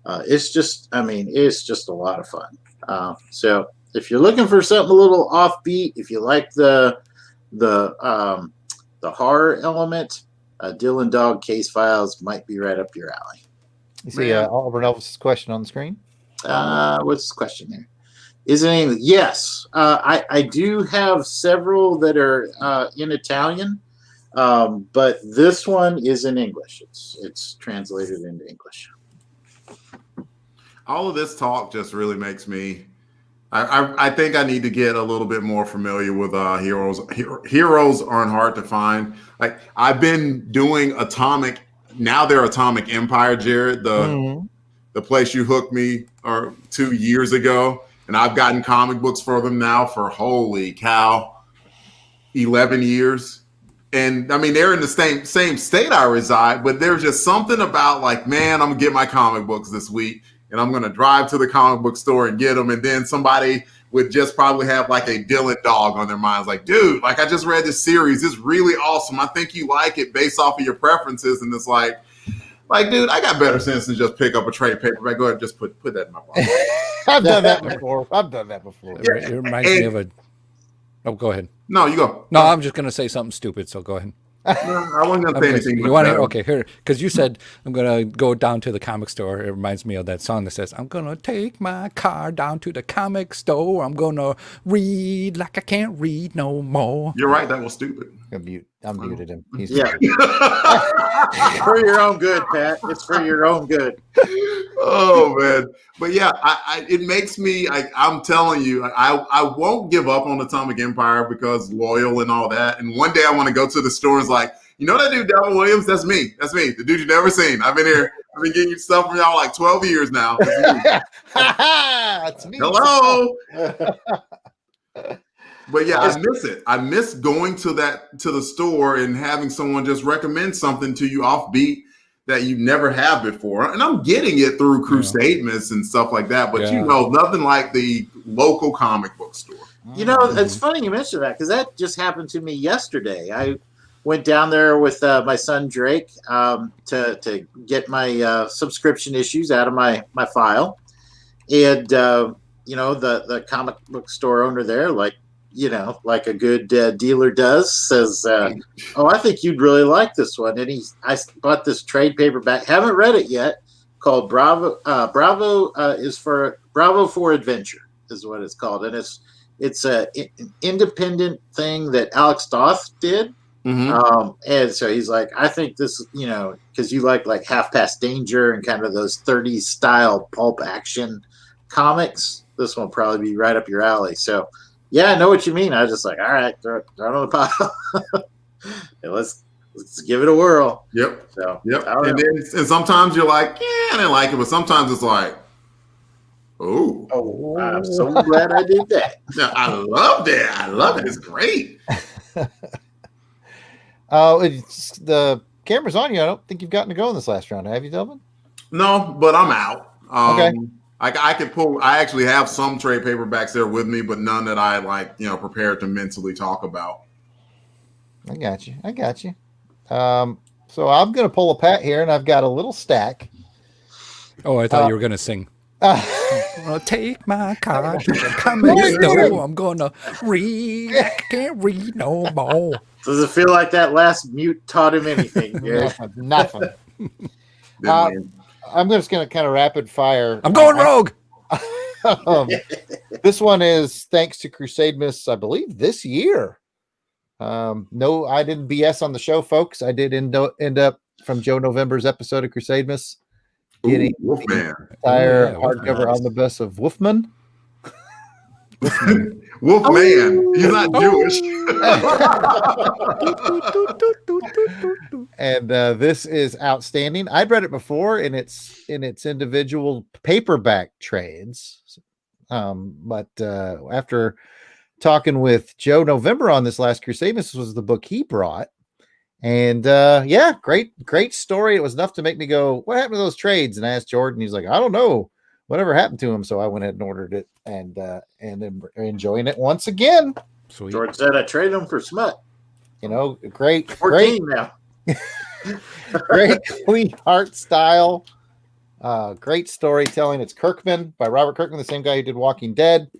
It's just a lot of fun. So if you're looking for something a little offbeat, if you like the horror element, Dylan Dog Case Files might be right up your alley. You see Auburn Elvis's question on the screen? What's the question there? Is it in English? Yes. I do have several that are in Italian, but this one is in English. It's translated into English. All of this talk just really makes me I think I need to get a little bit more familiar with heroes. Heroes aren't hard to find. Like I've been doing Atomic. Now they're Atomic Empire, Jared. The place you hooked me 2 years ago, and I've gotten comic books for them now for holy cow, 11 years. And I mean, they're in the same state I reside, but there's just something about like, man, I'm gonna get my comic books this week, and I'm gonna drive to the comic book store and get them. And then somebody would just probably have like a Dylan dog on their minds, like, dude, like I just read this series, it's really awesome. I think you like it based off of your preferences, and it's like, dude, I got better sense than just pick up a trade paperback. Go ahead, and just put that in my pocket. I've done that before. It reminds me of a. Oh, go ahead. No, you go. No, I'm just going to say something stupid, so go ahead. No, I wasn't going to say anything. You want to? Okay, here, because you said I'm going to go down to the comic store. It reminds me of that song that says, "I'm going to take my car down to the comic store. I'm going to read like I can't read no more." You're right. That was stupid. I muted him. He's for your own good, Pat. It's for your own good. Oh man, but yeah, it makes me. I'm telling you, I won't give up on Atomic Empire because loyal and all that. And one day I want to go to the store and it's like, you know that dude, Devin Williams? That's me. That's me. The dude you never seen. I've been here. I've been getting you stuff from y'all like 12 years now. That's me. Hello. But yeah, I miss it. I miss going to the store and having someone just recommend something to you offbeat that you never have before. And I'm getting it through Crusade Miss and stuff like that. But you know, nothing like the local comic book store. You know, it's funny you mentioned that because that just happened to me yesterday. I went down there with my son Drake to get my subscription issues out of my file. And, you know, the comic book store owner there, like a good dealer does, says, "Oh, I think you'd really like this one." And I bought this trade paperback. Haven't read it yet. Called Bravo. Bravo is for Bravo for Adventure is what it's called, and it's an independent thing that Alex Doth did. And so he's like, I think this, because you like Half Past Danger and kind of those 30s style pulp action comics. This one will probably be right up your alley. So. Yeah, I know what you mean. I was just like, all right, throw it on the pile. And let's give it a whirl. Yep. So, yep. And sometimes you're like, yeah, I didn't like it, but sometimes it's like, oh, I'm so glad I did that. Yeah, I love that. I love it. It's great. The camera's on you. I don't think you've gotten to go in this last round, have you, Delvin? No, but I'm out. Okay. I could pull. I actually have some trade paperbacks there with me, but none that I prepared to mentally talk about. I got you. So I'm going to pull a Pat here, and I've got a little stack. Oh, I thought you were going to sing. I'll take my car to the comic store. I'm going to read. I can't read no more. Does it feel like that last mute taught him anything? Yeah. Nothing. I'm just going to kind of rapid fire. I'm going rogue. This one is thanks to Crusade Miss, I believe, this year. No, I didn't BS on the show, folks. I did end up from Joe November's episode of Crusade Miss getting Wolfman. Entire hardcover omnibus of Wolfman. Wolfman. He's not Jewish. And this is outstanding. I'd read it before in its individual paperback trades, but after talking with Joe November on this last Crusade, this was the book he brought, and great story. It was enough to make me go, "What happened to those trades?" And I asked Jordan. He's like, "I don't know. Whatever happened to him?" So I went ahead and ordered it, and I'm enjoying it once again. Sweet. George said I traded him for smut. Great 14 now. Great clean art style, great storytelling. It's Kirkman by Robert Kirkman, the same guy who did Walking Dead,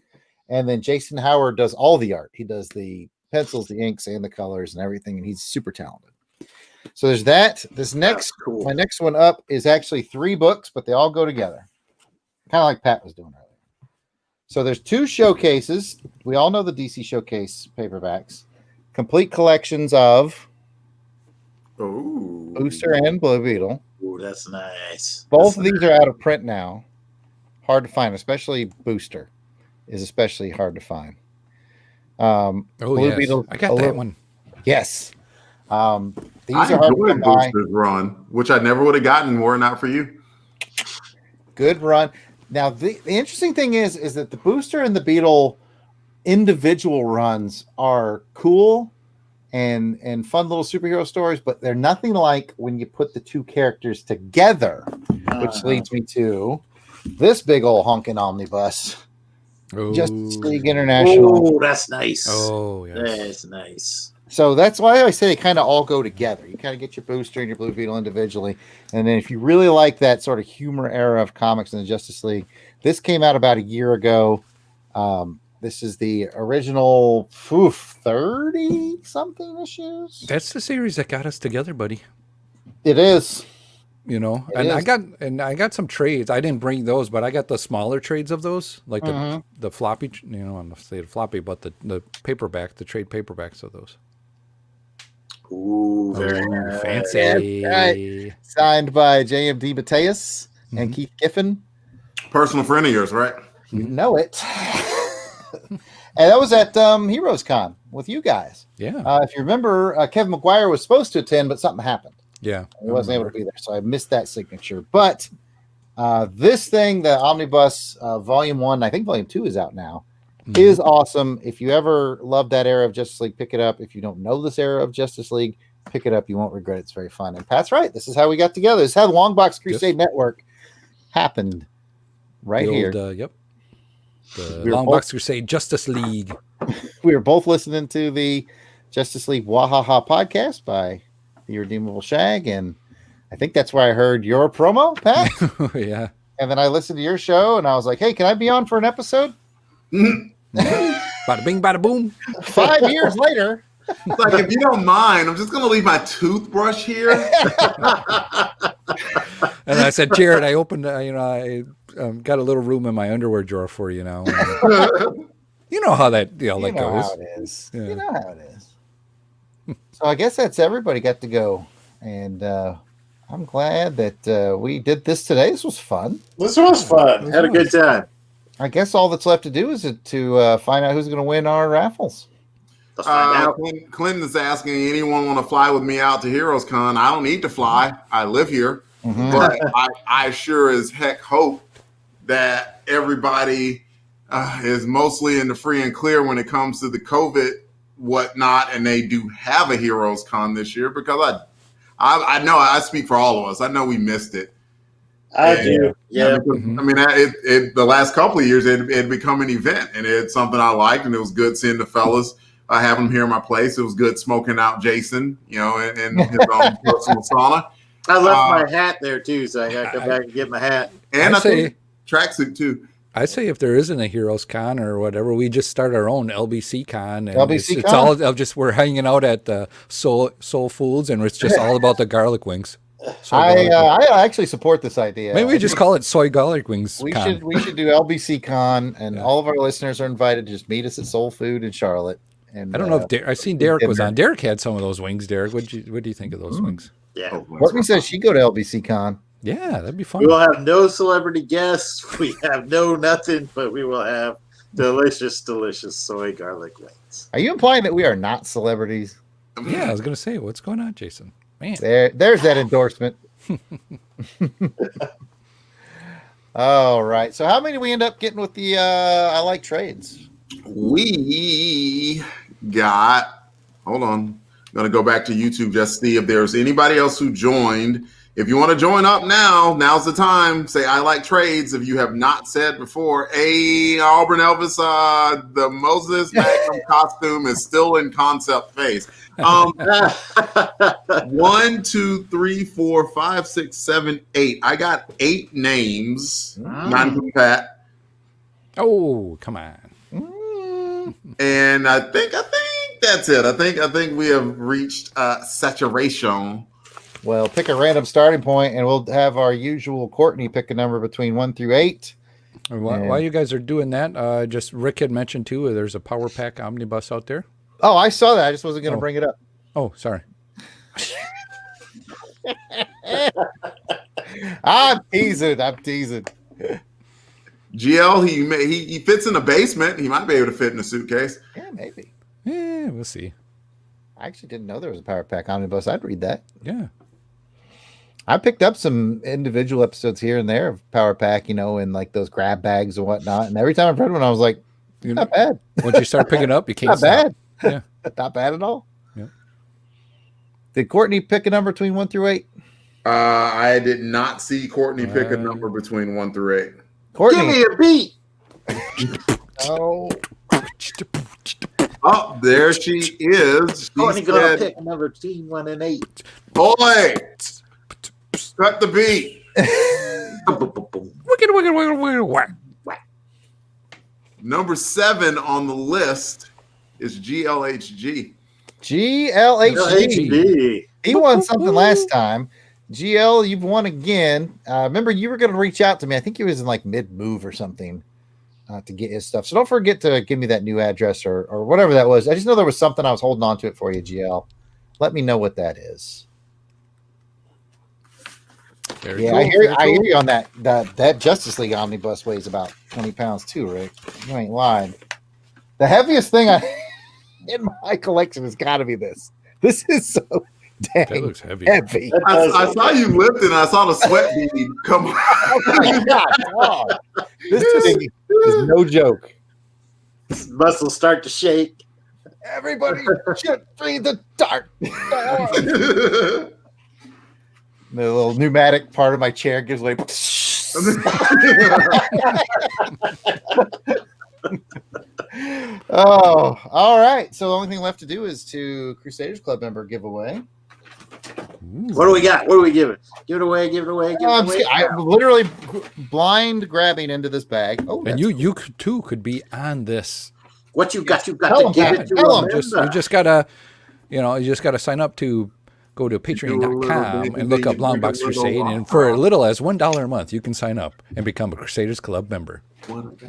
and then Jason Howard does all the art. He does the pencils, the inks, and the colors and everything, and he's super talented. So there's that. My next one up is actually 3 books, but they all go together, kind of like Pat was doing earlier. So there's 2 showcases. We all know the DC Showcase paperbacks, complete collections of Booster and Blue Beetle. Ooh, that's nice. Both of these are out of print now. Hard to find, especially Booster. is especially hard to find. Oh, Blue yes. Beetle, I got that one. Yes. These I are hard to enjoyed come by. Booster's run, which I never would have gotten were it not for you. Good run. Now, the interesting thing is that the Booster and the Beetle individual runs are cool and fun little superhero stories, but they're nothing like when you put the two characters together, which leads me to this big old honking omnibus. Justice League International. Oh, that's nice. Oh, yes. That's nice. So that's why I say they kind of all go together. You kind of get your Booster and your Blue Beetle individually. And then if you really like that sort of humor era of comics in the Justice League, this came out about a year ago. This is the original 30-something issues. That's the series that got us together, buddy. It is. You know, It is. I got some trades. I didn't bring those, but I got the smaller trades of those, like the floppy. You know, I'm not saying floppy, but the paperback, the trade paperbacks of those. Ooh, very nice. Fancy. Yeah, right. Signed by J.M.D. Mateus and Keith Giffen. Personal friend of yours, right? You know it. And that was at Heroes Con with you guys. Yeah. If you remember, Kevin McGuire was supposed to attend, but something happened. Yeah. He wasn't able to be there, so I missed that signature. But this thing, the Omnibus Volume 1, I think Volume 2 is out now, is awesome. If you ever love that era of Justice League, pick it up. If you don't know this era of Justice League, pick it up. You won't regret it. It's very fun. And Pat's right. This is how we got together. This is how the Longbox Crusade Network happened right here. Yep. The Longbox Crusade Justice League. We were both listening to the Justice League Wahaha podcast by The Irredeemable Shag, and I think that's where I heard your promo, Pat. Yeah. And then I listened to your show, and I was like, hey, can I be on for an episode? Bada bing, bada boom. 5 years later. It's like, if you don't mind, I'm just going to leave my toothbrush here. And I said, Jared, I opened, I got a little room in my underwear drawer for you now. You know how that, that goes. How it is. Yeah. You know how it is. So I guess that's everybody got to go. And I'm glad that we did this today. This was fun. This was fun. Had a good time. I guess all that's left to do is to find out who's going to win our raffles. Clinton is asking, anyone want to fly with me out to Heroes Con? I don't need to fly. I live here. But I sure as heck hope that everybody is mostly in the free and clear when it comes to the COVID whatnot, and they do have a Heroes Con this year, because I know I speak for all of us. I know we missed it. I do. Yeah. Because, I mean, the last couple of years, it had become an event, and it's something I liked, and it was good seeing the fellas. I have them here in my place. It was good smoking out Jason, in his own personal sauna. I left my hat there too, so I got to go back and get my hat. And I think tracksuit too. I say if there isn't a Heroes Con or whatever, we just start our own LBC Con. And LBC it's all we're hanging out at Soul Foods, and it's just all about the garlic wings. I actually support this idea. Maybe we just call it Soy Garlic Wings. We should do LBC Con, and all of our listeners are invited to just meet us at Soul Food in Charlotte. And I don't know if I've seen Derek was on. Derek had some of those wings. Derek, what do you think of those wings? Yeah. Courtney says she'd go to LBC Con. Yeah, that'd be fun. We will have no celebrity guests. We have no nothing, but we will have delicious, delicious soy garlic wings. Are you implying that we are not celebrities? Yeah, I was going to say, what's going on, Jason? Man, there's that endorsement. All right. So how many do we end up getting with the I like trades? We got, hold on, I'm going to go back to YouTube just to see if there's anybody else who joined. If you want to join up now, now's the time. Say, I like trades. If you have not said before, hey, Auburn Elvis, the Moses Magnum costume is still in concept phase. 1, 2, 3, 4, 5, 6, 7, 8. I got 8 names. 9 from Pat. Oh, come on. And I think that's it. I think we have reached saturation. Well, pick a random starting point, and we'll have our usual Courtney pick a number between 1 through 8. While you guys are doing that, just Rick had mentioned too, there's a Power Pack omnibus out there. Oh, I saw that. I just wasn't going to bring it up. Oh, sorry. I'm teasing. GL, he fits in the basement. He might be able to fit in a suitcase. Yeah, maybe. Yeah, we'll see. I actually didn't know there was a Power Pack omnibus. I'd read that. Yeah. I picked up some individual episodes here and there of Power Pack, in like those grab bags and whatnot. And every time I've read one, I was like, not bad. Once you start picking up, you can't Not stop. bad. Yeah. Not bad at all. Yeah. Did Courtney pick a number between 1 through 8? I did not see Courtney pick a number between 1 through 8. Courtney. Give me a beat. Oh. Oh, there she is. She Courtney gonna said, pick number between 1 and 8. boy, cut the beat. Number 7 on the list is GLHG. GLHG. He won something last time. GL, you've won again. Remember, you were going to reach out to me. I think he was in like mid-move or something to get his stuff. So don't forget to give me that new address or whatever that was. I just know there was something I was holding on to it for you, GL. Let me know what that is. Very Yeah, cool, I hear you on that. That Justice League omnibus weighs about 20 pounds too, Rick. You ain't lying. The heaviest thing in my collection has got to be this. This is so dang That looks heavy. heavy. I saw you lifting. I saw the sweat bead come. Oh my God. This thing is no joke. Muscles start to shake. Everybody should breathe the dark. The little pneumatic part of my chair gives way. Oh, all right. So the only thing left to do is to Crusaders Club member giveaway. What do we got? What do we give it? Give it away, give it away, give it away. I'm literally blind grabbing into this bag. Oh, And you too could be on this. What you got? You got Tell to them, give it to tell a them. member. You just gotta sign up to go to patreon.com and look up Longbox Crusade, and for as little as $1 a month, you can sign up and become a Crusaders Club member.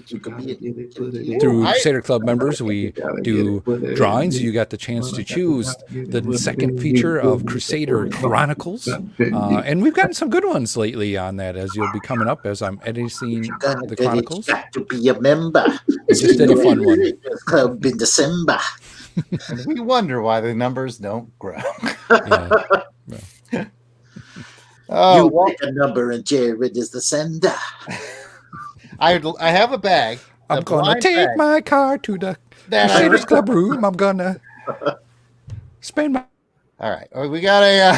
You can be Through Crusader Club members, we do drawings. You got the chance to choose the second feature of Crusader Chronicles, and we've gotten some good ones lately on that, as you'll be coming up as I'm editing the Chronicles. You got to be a member. We just did a fun one. Club in December. And we wonder why the numbers don't grow. Yeah. Oh, You pick a number and Jared is the sender. I have a bag. I'm a gonna blind take bag my car to the that I- Crusaders Club room. I'm gonna spend my. All right, we got a.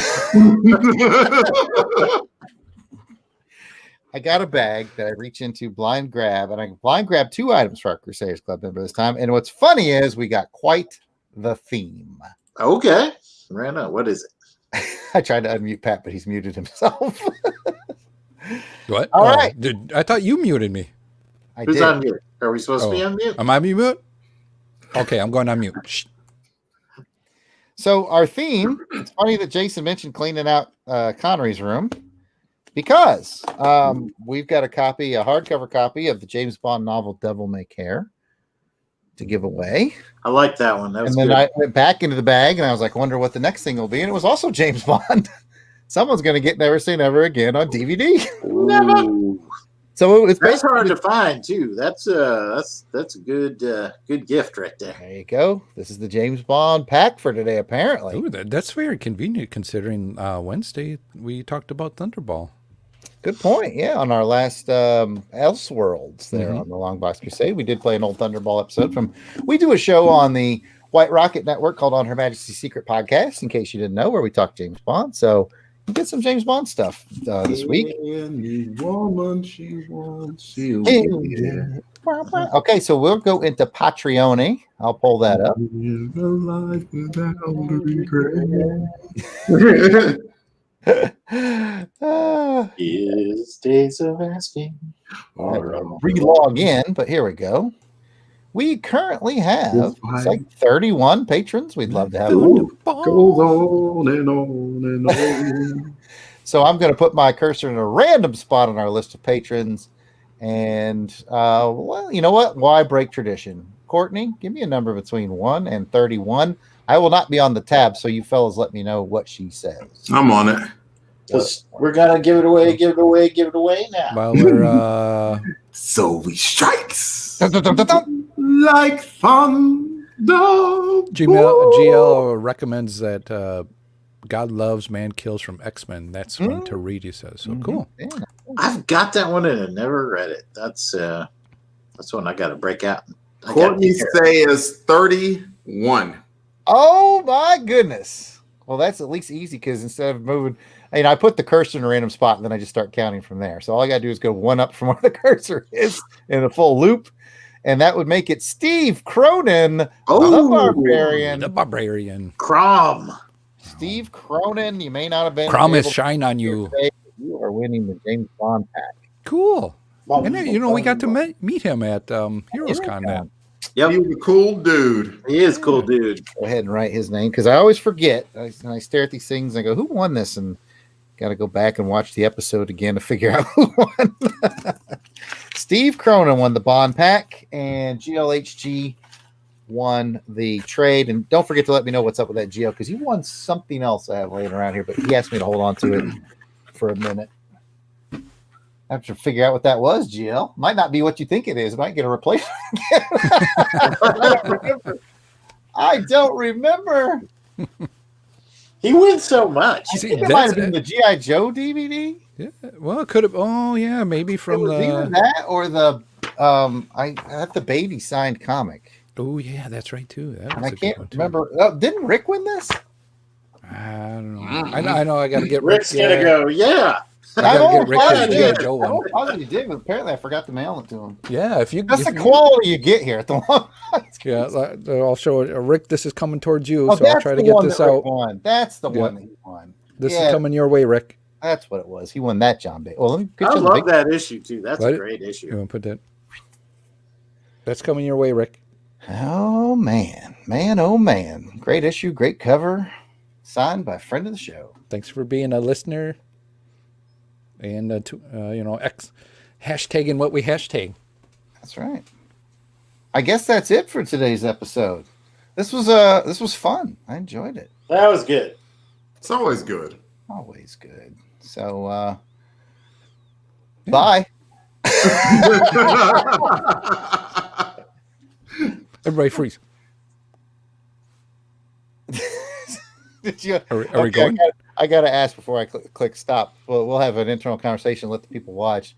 I got a bag that I reach into blind grab, and I blind grab 2 items for our Crusaders Club member this time. And what's funny is we got quite the theme. Okay. Right on. What is it? I tried to unmute Pat, but he's muted himself. What? All right. Dude, I thought you muted me. I Who's did. on mute? Are we supposed to be on mute? Am I mute? Okay, I'm going on mute. Shh. So our theme, it's funny that Jason mentioned cleaning out Connery's room because we've got a hardcover copy of the James Bond novel Devil May Care to give away. I like that one. That was And then good. I went back into the bag and I was like, wonder what the next thing will be. And it was also James Bond. Someone's going to get Never Say Never Again on DVD. Ooh. So it's That's hard basically to find too. That's a good gift right there. there you go. This is the James Bond pack for today, apparently. Ooh, that's very convenient considering Wednesday we talked about Thunderball. Good point. Yeah, on our last Elseworlds there on the Longbox Crusade, we did play an old Thunderball episode from. We do a show on the White Rocket Network called On Her Majesty's Secret Podcast, in case you didn't know, where we talk James Bond. So you get some James Bond stuff this week. Any woman she wants, she'll Yeah. Okay, so we'll go into Patreon. I'll pull that up. Is days of asking. Relog in, but here we go. We currently have it's like 31 patrons. We'd love to have them. Goes on and on and on. So I'm going to put my cursor in a random spot on our list of patrons. And, well, you know what? Why break tradition? Courtney, give me a number between 1 and 31. I will not be on the tab, so you fellas let me know what she says. I'm on it. We're gonna give it away now. While we're so we strikes Dun, dun, dun, dun, dun. like thunder. GL recommends that God Loves, Man Kills from X-Men. That's one to read, he says. So cool. Yeah. I've got that one and I never read it. That's one I got to break out. Courtney says 31. Oh my goodness. Well, that's at least easy because instead of moving, I put the cursor in a random spot and then I just start counting from there. So all I got to do is go one up from where the cursor is in a full loop. And that would make it Steve Cronin, the Barbarian. The Barbarian. Crom. Steve Cronin, you may not have been. Promise shine on you. Today, you are winning the James Bond pack. Cool. And then, we got to meet him at Heroes Con. Yep. He's a cool dude. He is a cool dude. Go ahead and write his name because I always forget. I stare at these things and I go, who won this? And got to go back and watch the episode again to figure out who won. Steve Cronin won the Bond pack and GLHG won the trade. And don't forget to let me know what's up with that GL because he won something else I have laying around here, but he asked me to hold on to it for a minute. I have to figure out what that was, GL. Might not be what you think it is. It might get a replacement. I don't remember. He wins so much. I think it might have been the G.I. Joe DVD. Yeah, well, it could have. Oh, yeah, maybe from It was either that or the I have the baby signed comic. Oh, yeah, that's right too. That was And I a good can't one, too. remember. Didn't Rick win this? I don't know. I know. I got to get Rick's gonna go. Yeah. I gotta get Rick I his G.I. Joe one. don't know you did, but apparently I forgot to mail it to him. Yeah, if you. That's if the you- quality you get here at the one. Yeah, I'll show it. Rick, this is coming towards you, Oh, so I'll that's try the to get one this that Rick out. won. That's the Yeah. one that he won. This Yeah. is coming your way, Rick. That's what it was. He won that John Bay. Well, let me get I you the love big- that issue too. That's What? a great You issue. want to put that? That's coming your way, Rick. Oh man, oh man! Great issue, great cover, signed by a friend of the show. Thanks for being a listener, and hashtagging what we hashtag. That's right. I guess that's it for today's episode. This was fun. I enjoyed it. That was good. It's always good. Always good. So bye. Everybody freeze. Did you? Are we going? I got to ask before I click stop. Well, we'll have an internal conversation. Let the people watch.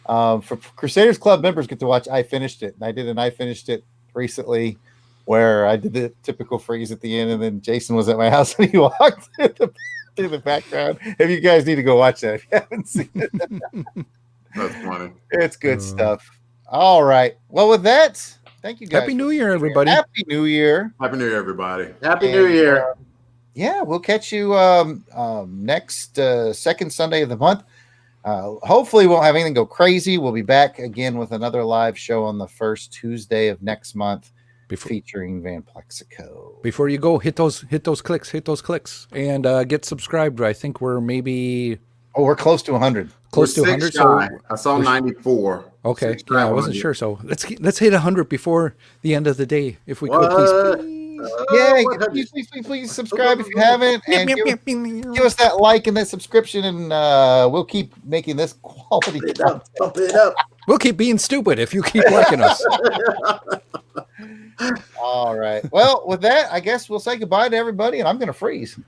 For Crusaders Club members get to watch. I finished it. And I finished it recently, where I did the typical freeze at the end, and then Jason was at my house and he walked through the background. If you guys need to go watch that, if you haven't seen it, That's funny. it's good stuff. All right. Well, with that, thank you guys. Happy New Year, everybody. Happy New Year. Happy New Year, everybody. Happy New Year. Yeah, we'll catch you next second Sunday of the month. Hopefully, we won't have anything go crazy. We'll be back again with another live show on the first Tuesday of next month, featuring Van Plexico. Before you go, hit those clicks, and get subscribed. I think we're maybe we're close to 100. Close to We're 100. six So shy. I saw 94. okay, Six shy yeah, I wasn't 100. sure. So let's hit 100 before the end of the day, if we could, What? please. Yeah, 100. please subscribe if you haven't, and give us that like and that subscription, and we'll keep making this quality Pump it content. up. Pump it up. We'll keep being stupid if you keep liking us. All right. Well, with that, I guess we'll say goodbye to everybody, and I'm going to freeze.